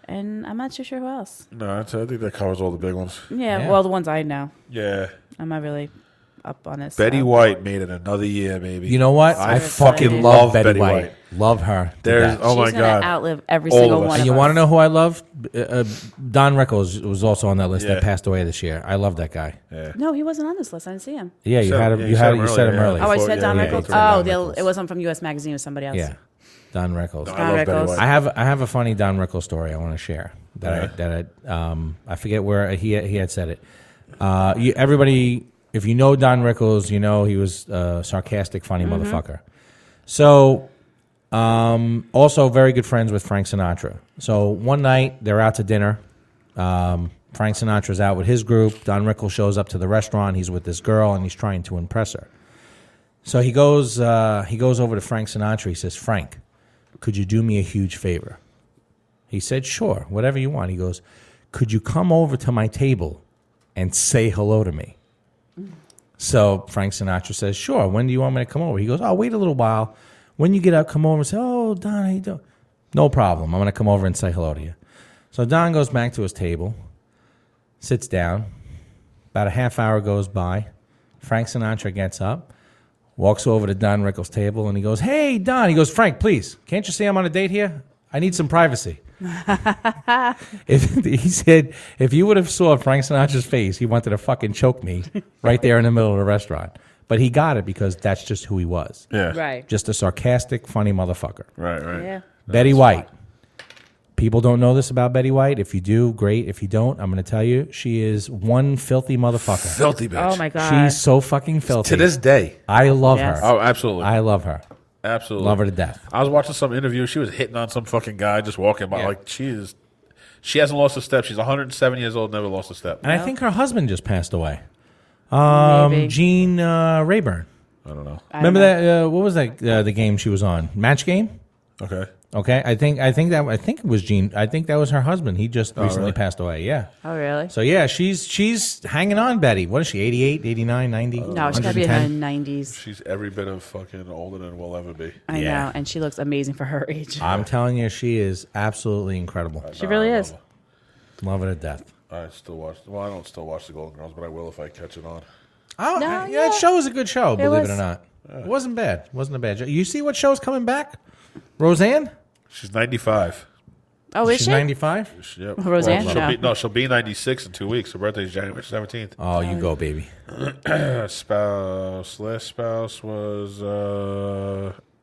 And I'm not too sure who else. No, I think that covers all the big ones. Yeah, Yeah. well, the ones I know. Yeah. I'm not really up on this. Betty so. White made it another year, baby. you know what? I I fucking fucking love love Betty, Betty White. White. Love her. to There's death. oh my She's gonna God. outlive every All single of us. one And of you us. want to know who I love? Don Rickles was also on that list Yeah. that passed away this year. I love that guy. Yeah. No, he wasn't on this list. I didn't see him. Yeah, you said- had him. yeah, You you had said him. him You said him earlier, yeah. earlier. Oh, I Before- said yeah, Don yeah, Rickles. Don Oh, Rickles. it wasn't from U.S. Magazine. It was somebody else. Yeah, Don Rickles. I Don love Betty Rickles. White. I have a funny Don Rickles story I want to share I forget where he had said it. Everybody, if you know Don Rickles, you know he was a sarcastic, funny motherfucker. So Also very good friends with Frank Sinatra. So one night they're out to dinner. Frank Sinatra's out with his group. Don Rickles shows up to the restaurant. He's with this girl, and he's trying to impress her. So he goes over to Frank Sinatra. He says, Frank, could you do me a huge favor? He said, sure, whatever you want. He goes, could you come over to my table and say hello to me? So Frank Sinatra says, sure, when do you want me to come over? He goes, wait a little while. When you get up, come over and say, oh, Don, how you doing? No problem. I'm going to come over and say hello to you. So Don goes back to his table, sits down. About a half hour goes by. Frank Sinatra gets up, walks over to Don Rickles' table, and he goes, hey, Don. He goes, Frank, please, can't you see I'm on a date here? I need some privacy. He said, if you would have saw Frank Sinatra's face, he wanted to fucking choke me right there in the middle of the restaurant. But he got it because that's just who he was. Yeah. Right. Just a sarcastic, funny motherfucker. Right. Yeah. Betty White. People don't know this about Betty White. If you do, great. If you don't, I'm going to tell you, she is one filthy motherfucker. Filthy bitch. Oh my God. She's so fucking filthy. To this day. I love Yes. her. Oh, absolutely. I love her. Absolutely. Love her to death. I was watching some interview. She was hitting on some fucking guy just walking by. Yeah. Like, she hasn't lost a step. She's 107 years old, never lost a step. And I think her husband just passed away. Maybe. Gene Rayburn. I don't know. Remember that? What was that? The game she was on? Match Game. Okay. Okay, I think it was Gene. I think that was her husband. He just recently really? passed away. Yeah. Oh, really? So yeah, she's hanging on, Betty. What is she? 88, 89, 90? No, she's got to be in her 90s. She's every bit of fucking older than we'll ever be. I Yeah. know, and she looks amazing for her age. I'm telling you, she is absolutely incredible. She really is. Love her to death. I still watch. Well, I don't still watch the Golden Girls, but I will if I catch it on. Oh, No, yeah, that show was a good show. Believe it was. or not, it wasn't bad. Wasn't a bad show. You see what show's coming back? Roseanne. She's 95. Oh, is She's she? 95. Yep. Roseanne? She'll be 96 in 2 weeks. Her birthday's January 17th. Oh, you go, baby. Last spouse was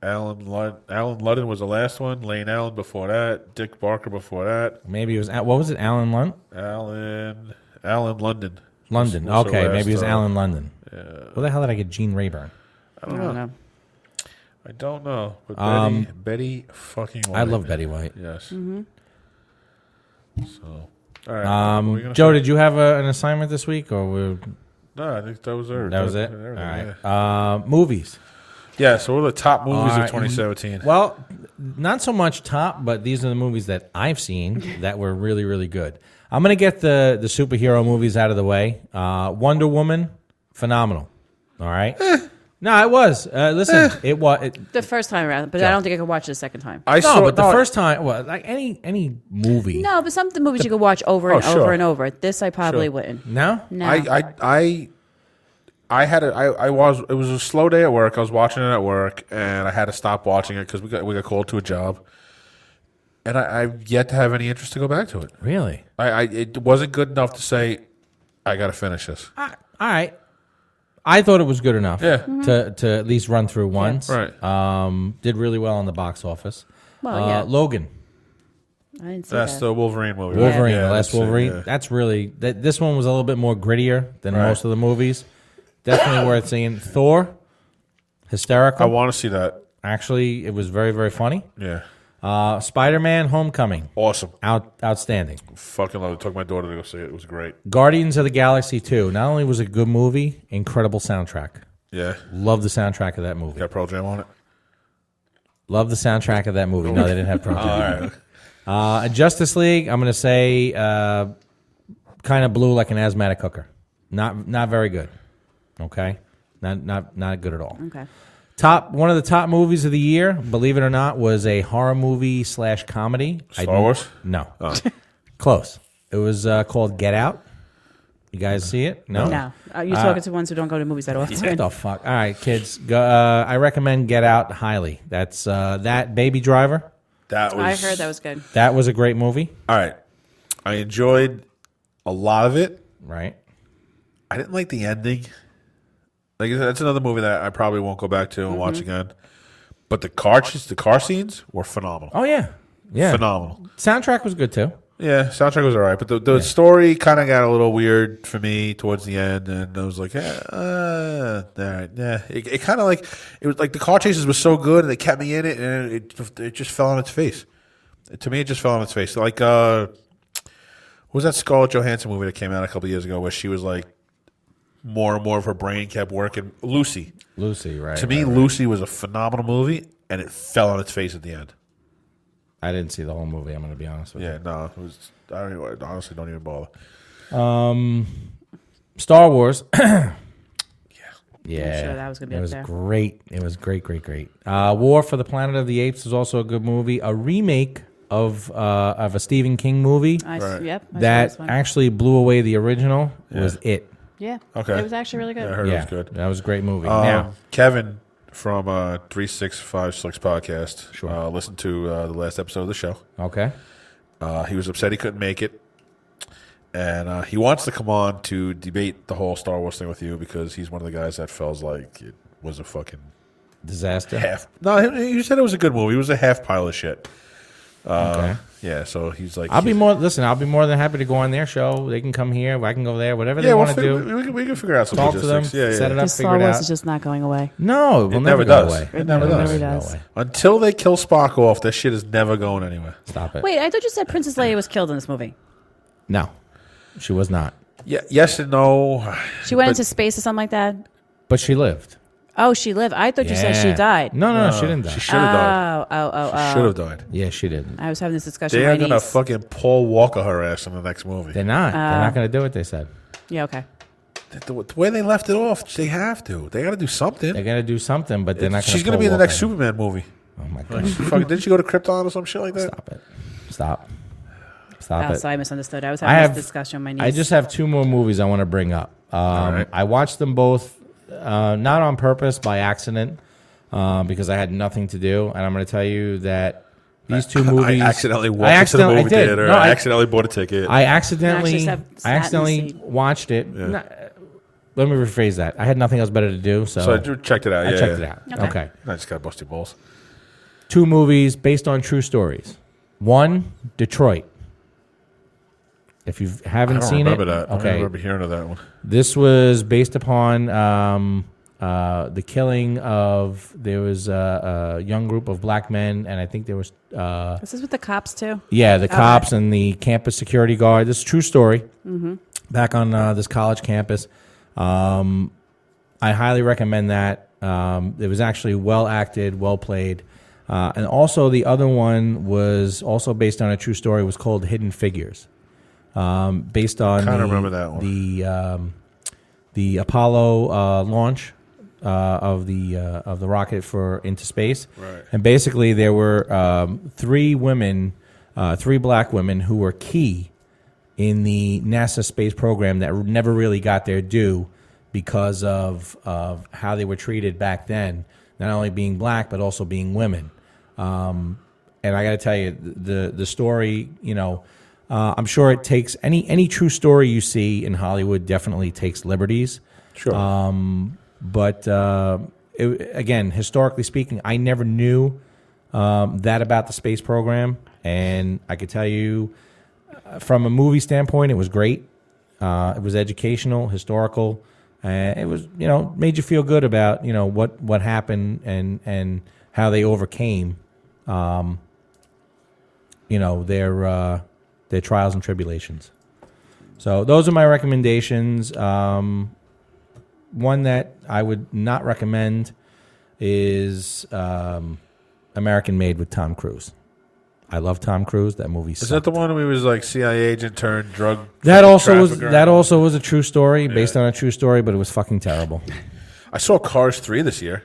Alan Ludden was the last one. Lane Allen before that. Dick Barker before that. Maybe it was what was it? Alan Lunt? Alan London. London. Was her Okay, last, maybe it was Alan London. Where the hell did I get Gene Rayburn? I I don't don't know. know. I don't know. But Betty fucking White. I love Betty White. Yes. Mm-hmm. So, all right. What were you gonna Joe, say? did you have an assignment this week, or No, I think that was her. that was it? All Everything, right. Movies. Yeah, so what are the top movies All of right. 2017? Well, not so much top, but these are the movies that I've seen that were really, really good. I'm going to get the superhero movies out of the way. Wonder Woman, phenomenal. All right. No, it was. Listen, it was. The first time around, but I don't think I could watch it a second time. But the first time, well, like any movie. No, but some of the movies you could watch over and sure. over and over. This I probably wouldn't. No? No. It was a slow day at work. I was watching it at work, and I had to stop watching it because we got called to a job, and I've yet to have any interest to go back to it. Really? It wasn't good enough to say I got to finish this. All right. I thought it was good enough Yeah. to at least run through once. Right. Did really well on the box office. Well, yeah. Logan. I didn't see That's that. the Wolverine movie. Wolverine, Yeah, the last that's it, Wolverine. yeah. That's really this one was a little bit more grittier than Right. most of the movies. Definitely worth seeing. Thor, hysterical. I want to see that. Actually, it was very, very funny. Yeah. Spider-Man: Homecoming, Awesome. outstanding. Fucking love it. Took my daughter to go see it. It was great. Guardians of the Galaxy 2. Not only was it a good movie, incredible soundtrack. Yeah. Love the soundtrack of that movie. Got Pearl Jam on it. Love the soundtrack of that movie. No, they didn't have Pearl Jam. All right. Justice League, I'm going to say, kind of blew like an asthmatic cooker. Not very good. Okay, not good at all. Okay. One of the top movies of the year, believe it or not, was a horror movie / comedy. Star Wars? No, close. It was called Get Out. You guys see it? No. No. You're talking to ones who don't go to movies that often. What the fuck? All right, kids. Go, I recommend Get Out highly. That's that Baby Driver. That was. I heard that was good. That was a great movie. All right. I enjoyed a lot of it. Right. I didn't like the ending. Like that's another movie that I probably won't go back to and watch again. But the car scenes were phenomenal. Oh yeah. Yeah. Phenomenal. Soundtrack was good too. Yeah, soundtrack was all right, but the story kind of got a little weird for me towards the end, and I was like, all right, yeah. It kind of like it was like the car chases were so good, and they kept me in it, and it just fell on its face. To me, it just fell on its face. Like, what was that Scarlett Johansson movie that came out a couple years ago where she was like more and more of her brain kept working? Lucy, right? To me, Lucy was a phenomenal movie, and it fell on its face at the end. I didn't see the whole movie. I'm going to be honest with you. Yeah, no, it was. I honestly don't even bother. Star Wars. Yeah, I'm sure that was going to be up there. Great. It was great. War for the Planet of the Apes was also a good movie. A remake of a Stephen King movie that actually blew away the original was It. Yeah. Okay. It was actually really good. I heard it was good. That was a great movie. Now, Kevin from 3656 podcast listened to the last episode of the show. Okay. He was upset he couldn't make it. And he wants to come on to debate the whole Star Wars thing with you because he's one of the guys that feels like it was a fucking disaster. No, he said it was a good movie. It was a half pile of shit. Okay. Yeah, so he's like, I'll be more than happy to go on their show. They can come here. I can go there. Whatever they want to do. We can figure out some talk to them. logistics. Set it up. Star Wars is just not going away. No, it will never does. go away. It never does. Until they kill Spock off, this shit is never going anywhere. Stop it. Wait, I thought you said Princess Leia was killed in this movie. No, she was not. Yeah, yes and no. She went into space or something like that. But she lived. Oh, she lived. I thought you said she died. No, she didn't die. She should have died. Oh. She should have died. Yeah, she didn't. I was having this discussion They with are my going to niece. fucking Paul Walker her ass in the next movie. They're not. They're not going to do what they said. Yeah, okay. The way they left it off, they have to. They got to do something. They're going to do something, but they're not going to. She's going to be in the next Superman movie. Oh, my God. Didn't she go to Krypton or some shit like that? Stop Oh, it. so I misunderstood. I was having this discussion with my niece. I just have two more movies I want to bring up. Right. I watched them both, not on purpose, by accident, because I had nothing to do. And I'm going to tell you that these two movies. I accidentally walked into the movie theater. I accidentally bought a ticket. I accidentally watched it. Yeah. Let me rephrase that. I had nothing else better to do, so I checked it out. I checked it out. Okay. I just got to bust your balls. Two movies based on true stories. One, Detroit. If you haven't seen it, I don't remember hearing of that one. This was based upon the killing of. There was a young group of black men, and I think there was. Is this with the cops too? Yeah, the cops and the campus security guard. This is a true story. Mm-hmm. Back on this college campus, I highly recommend that. It was actually well acted, well played, and also the other one was also based on a true story. It was called Hidden Figures. Based on remember that one. The Apollo launch of the rocket into space, right. And basically there were three black women who were key in the NASA space program that never really got their due because of how they were treated back then, not only being black but also being women. And I got to tell you, the story, I'm sure it takes any true story you see in Hollywood definitely takes liberties. Sure. But again, historically speaking, I never knew that about the space program, and I could tell you from a movie standpoint, it was great. It was educational, historical, and it was made you feel good about what happened and how they overcame their trials and tribulations. So those are my recommendations. One that I would not recommend is American Made with Tom Cruise. I love Tom Cruise. That movie sucked. Is that the one where he was like CIA agent turned drug? That also was a true story, based on a true story, but it was fucking terrible. I saw Cars 3 this year.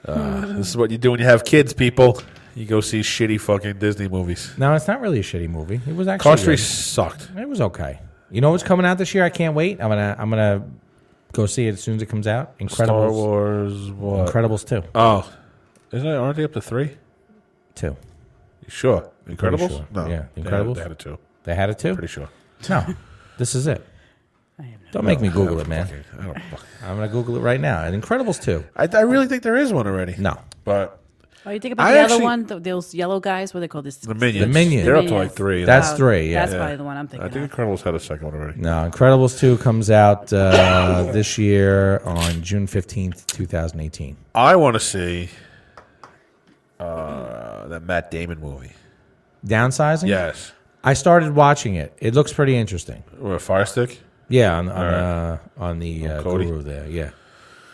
This is what you do when you have kids, people. You go see shitty fucking Disney movies. No, it's not really a shitty movie. It was actually Cars 3 good. sucked. It was okay. You know what's coming out this year? I can't wait. I'm gonna go see it as soon as it comes out. Incredibles. Star Wars. What? Incredibles 2. Oh, aren't they up to 3? 2. You sure? Incredibles? Sure. No. Yeah. Incredibles. They had a 2. They had it 2? Pretty sure. No. This is it. Don't make me Google it, man. I'm gonna Google it right now. And Incredibles 2. I really think there is one already. No. But Oh, you think about the other one, those yellow guys, what are they called? The Minions. The Minions. They're up to like 3. That's 3, yeah. That's probably the one I'm thinking I think of. Incredibles had a second one already. No, Incredibles 2 comes out this year on June 15th, 2018. I want to see that Matt Damon movie. Downsizing? Yes. I started watching it. It looks pretty interesting. Or a Fire Stick? Yeah, on the Cody. Guru there, yeah.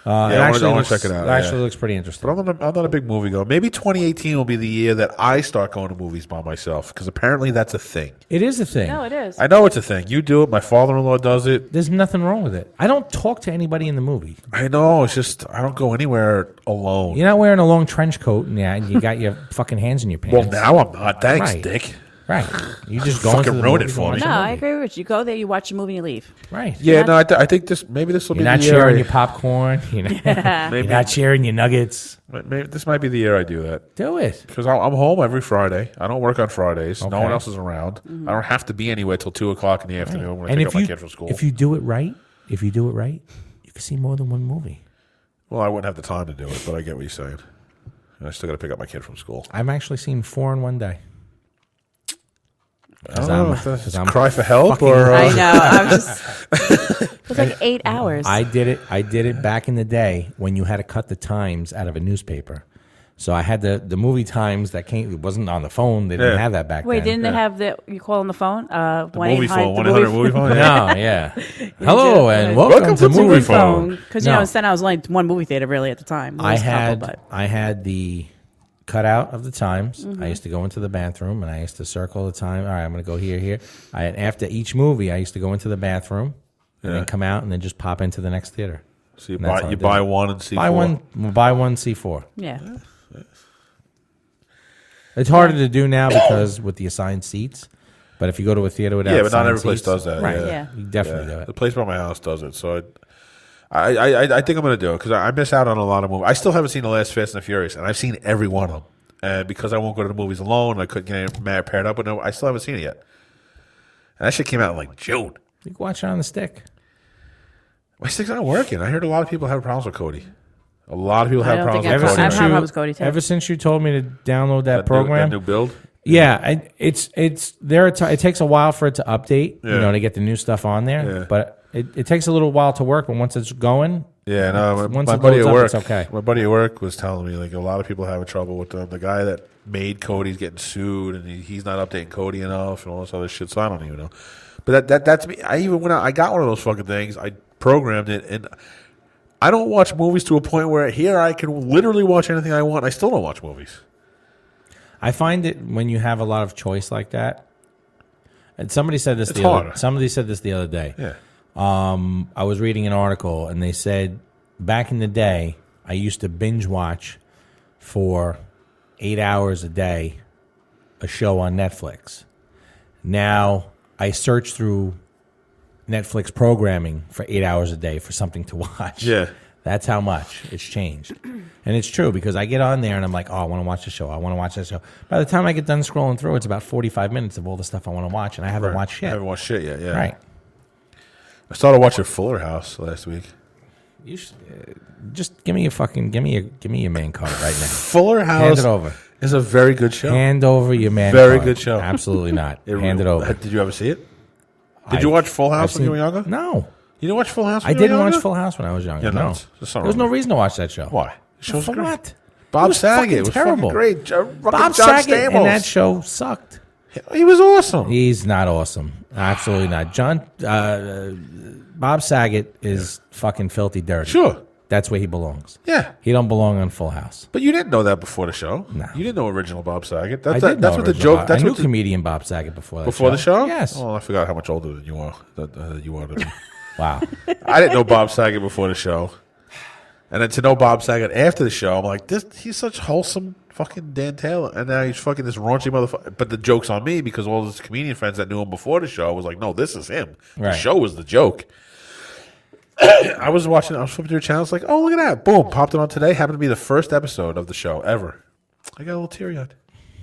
I want to check it out. It actually looks pretty interesting. But I'm not a big movie goer. Maybe 2018 will be the year that I start going to movies by myself, because apparently that's a thing. It is a thing. No, it is. I know it's a thing. You do it. My father-in-law does it. There's nothing wrong with it. I don't talk to anybody in the movie. I know. It's just I don't go anywhere alone. You're not wearing a long trench coat and you got your fucking hands in your pants. Well, now I'm not. Thanks, Right. Dick. Right. You just go into Fucking the ruined movie it for and watch me. No, the I movie. agree with you. You go there, you watch the movie, and you leave. Right. Yeah, no, I think this maybe this will You're be not the year. sharing your popcorn. You're Maybe, not sharing your nuggets. maybe this might be the year I do that. Do it. Because I'm home every Friday. I don't work on Fridays. Okay. No one else is around. I don't have to be anywhere till 2:00 in the afternoon when I And pick if up my you kid from school. if you do it right, you can see more than one movie. Well, I wouldn't have the time to do it, but I get what you're saying. I still got to pick up my kid from school. I've actually seen 4 in one day. I don't know if that's I'm cry for help fucking- or. I know. I'm just. It was like 8 hours. I did it back in the day when you had to cut the times out of a newspaper. So I had the movie times that came. It wasn't on the phone. They didn't Yeah. have that back Wait, then. didn't they have the you call on the phone? The movie phone, 1-800 100 movie phone. Yeah. No, yeah. Hello and welcome to Movie Movie Phone. Phone. Because No. then I was only one movie theater really at the time. There I was a couple, had the cutout of the times. Mm-hmm. I used to go into the bathroom and I used to circle the time. All right, I'm going to go here. After each movie, I used to go into the bathroom and then come out and then just pop into the next theater. So you And that's buy how I you did buy it. one and see Buy one, see 4. yeah. It's harder to do now because with the assigned seats. But if you go to a theater without Yeah, but not assigned every place seats- does that. Right. Yeah. You definitely do The it. place by my house does it, so I think I'm going to do it because I miss out on a lot of movies. I still haven't seen the last Fast and the Furious, and I've seen every one of them. And because I won't go to the movies alone, I couldn't get paired up with them. I still haven't seen it yet. And that shit came out in like June. You can watch it on the stick. My stick's not working. I heard a lot of people have problems with Cody. A lot of people I have don't problems think with I've Cody. had problems with Cody, too. Ever since you told me to download that That program, new build. yeah, it's there. It takes a while for it to update, Yeah. to get the new stuff on there. Yeah. But it takes a little while to work. But once it's going, Yeah, no. Once My it buddy loads at up, work, it's okay. my buddy at work was telling me like a lot of people having trouble with them. The guy that made Cody's getting sued, and he's not updating Cody enough, and all this other shit. So I don't even know. But that's me. I even when I got one of those fucking things, I programmed it, and I don't watch movies to a point where here I can literally watch anything I want. I still don't watch movies. I find it when you have a lot of choice like that. And somebody said this It's the other. harder. Somebody said this the other day. Yeah. I was reading an article, and they said back in the day, I used to binge watch for 8 hours a day a show on Netflix. Now I search through Netflix programming for 8 hours a day for something to watch. Yeah. That's how much it's changed. And it's true because I get on there and I'm like, oh, I want to watch the show. I want to watch that show. By the time I get done scrolling through, it's about 45 minutes of all the stuff I want to watch, and I haven't watched I shit. haven't watched shit yet. Yeah. Right. I started watching Fuller House last week. You should, just give me your main card right now. Fuller House Hand it over. is a very good show. Hand over your man Very card. good show. Absolutely not. Hand it over. Did you ever see it? Did you watch Full House when you were younger? No. You didn't watch Full House when I you were didn't younger? watch Full House when I was younger. Yeah, no. that's There something was no wrong. reason to watch that show. Why? The show's For great. what? Bob It was Saget fucking was terrible. fucking great. Fucking Bob John Saget in Stamos. that show sucked. He was awesome. He's not awesome. Absolutely not. Bob Saget is fucking filthy dirty. Sure. That's where he belongs. Yeah. He don't belong on Full House. But you didn't know that before the show. No. You didn't know original Bob Saget. I That's did know that's what the original joke. Bob- That's I knew what the, comedian Bob Saget before that before the show. Yes. Oh, I forgot how much older than you are. That you are than me. Wow. I didn't know Bob Saget before the show, and then to know Bob Saget after the show, I'm like, he's such wholesome fucking Dan Taylor, and now he's fucking this raunchy motherfucker. But the joke's on me because all his comedian friends that knew him before the show was like, no, this is him. The Right. show was the joke. I was flipping through channels, like, oh, look at that. Boom, popped it on today. Happened to be the first episode of the show ever. I got a little teary-eyed.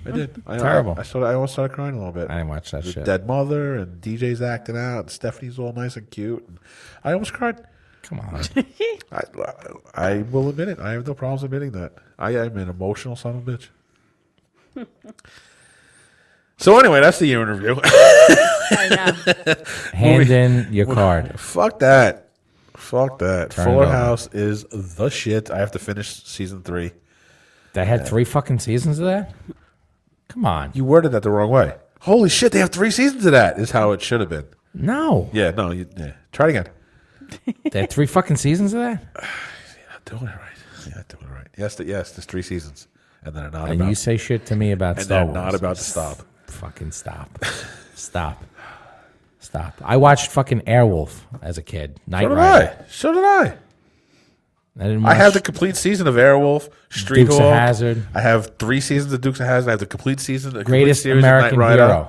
I did. Terrible. I almost started crying a little bit. I didn't watch that The shit. dead mother and DJ's acting out and Stephanie's all nice and cute. And I almost cried. Come on. I will admit it. I have no problems admitting that. I am an emotional son of a bitch. So anyway, that's the year in review. I know. Hand in your card. Fuck that. Turn Fuller it over. House is the shit. I have to finish season 3. They had 3 fucking seasons of that? Come on. You worded that the wrong way. Holy shit, they have 3 seasons of that, is how it should have been. No. Yeah, no, yeah. Try it again. They had 3 fucking seasons of that? You're not doing it right. You're not doing it right. Yes, there's 3 seasons. And they're not And about you say shit to me about and Star they're Wars. not about to stop. Fucking stop. Stop. I watched fucking Airwolf as a kid. Knight Rider. So did I. I didn't I watch have the complete season of Airwolf, Street Dukes of Hawk. Hazzard. I have 3 seasons of Dukes of Hazzard. I have the complete season, the Greatest complete series American of Knight Rider. Hero.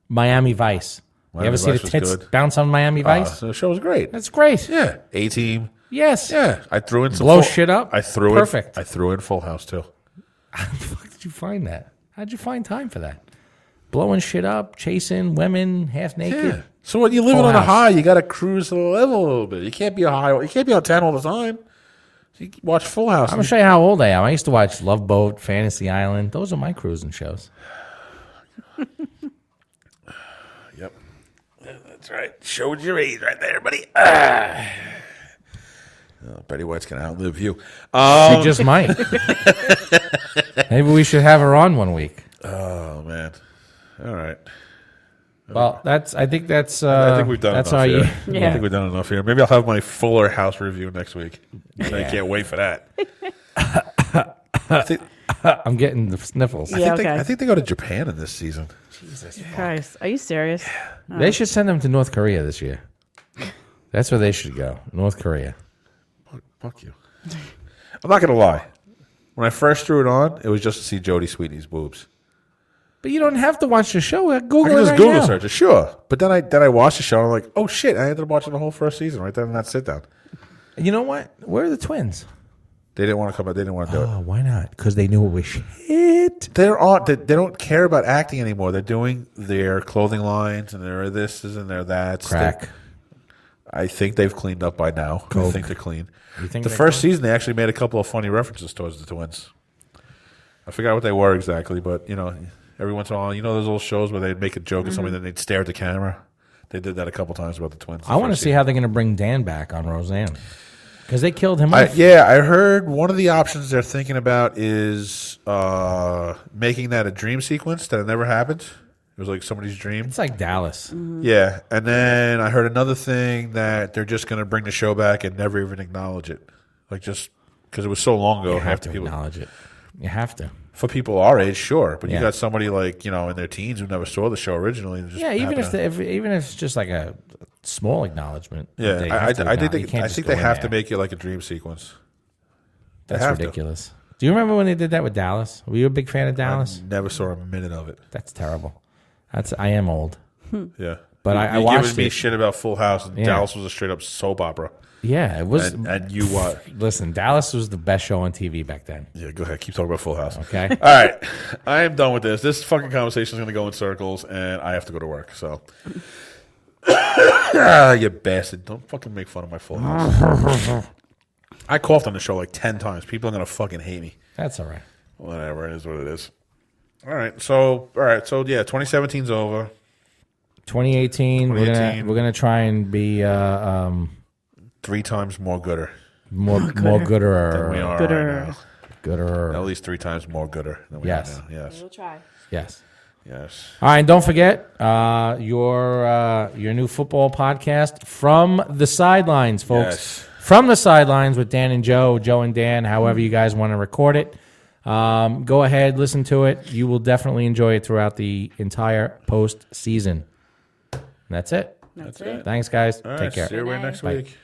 Miami Vice. Miami you ever see Vice the was tits good. bounce on Miami Vice? So the show was great. That's great. Yeah, A-Team. Yes. Yeah, I threw in some Blow shit up? I threw Perfect. I threw in Full House too. How the fuck did you find that? How'd you find time for that? Blowing shit up, chasing women, half naked. Yeah. So when you're living Full on a House. high, you got to cruise to the level a little bit. You can't be you can't be on 10 all the time. You watch Full House. I'm gonna show you how old I am. I used to watch Love Boat, Fantasy Island. Those are my cruising shows. Yep. That's right. Showed your age right there, buddy. Betty White's going to outlive you. She just might. Maybe we should have her on one week. Oh, man. All right. Well, I think that's. I think we've done that's enough our here. year. Yeah. I think we've done enough here. Maybe I'll have my Fuller House review next week. I can't wait for that. I'm getting the sniffles. Yeah. I think they go to Japan in this season. Jesus. Christ, are you serious? They should send them to North Korea this year. That's where they should go. North Korea. Fuck you. I'm not going to lie. When I first threw it on, it was just to see Jodie Sweetin's boobs. But you don't have to watch the show. I Google can it just right Google now. search it, sure. But then I watched the show and I'm like, oh shit, I ended up watching the whole first season right there in that sit down. You know what? Where are the twins? They didn't want to come out. They didn't want to do it. Oh, why not? Because they knew it was shit. They don't care about acting anymore. They're doing their clothing lines and their this and their that. Crack. I think they've cleaned up by now. Coke. I think they're clean. You think The they're first season, they actually made a couple of funny references towards the twins. I forgot what they were exactly, but every once in a while, those old shows where they'd make a joke at somebody, then they'd stare at the camera. They did that a couple times about the twins. I want to see how they're going to bring Dan back on Roseanne. Because they killed him off. I heard one of the options they're thinking about is making that a dream sequence that it never happened. It was like somebody's dream. It's like Dallas. Yeah, and then I heard another thing that they're just going to bring the show back and never even acknowledge it, like just because it was so long ago. You have half to the people, acknowledge it. You have to. for people our age, sure, but you Yeah. got somebody like in their teens who never saw the show originally. And just Yeah, even happen if to- even if it's just like a small acknowledgement. yeah, they I have to think acknowledge- you can't I just think go they in have to there. make it like a dream sequence. They That's have to. ridiculous. Do you remember when they did that with Dallas? Were you a big fan of Dallas? I never saw a minute of it. That's terrible. I am old. Yeah, But I you watched giving me it. shit about Full House, and Yeah. Dallas was a straight up soap opera. Yeah, it was. And you what? Listen, Dallas was the best show on TV back then. Yeah, go ahead. Keep talking about Full House. Okay. All right. I am done with this. This fucking conversation is going to go in circles, and I have to go to work. So, you bastard. Don't fucking make fun of my Full House. I coughed on the show like 10 times. People are going to fucking hate me. That's all right. Whatever. It is what it is. All right. So, yeah, 2017's over. 2018, 2018. we're gonna try and be 3 times more gooder more than we gooder are Gooder. right now. gooder. At least 3 times more gooder than we Yes. are now. Yes. We'll try. Yes. Yes. All right, and don't forget your new football podcast, From the Sidelines, folks. Yes. From the Sidelines with Dan and Joe and Dan, however you guys want to record it. Go ahead, listen to it. You will definitely enjoy it throughout the entire postseason. And that's it. That's it. Thanks, guys. All right. Take care. See you Good night. next Bye. week.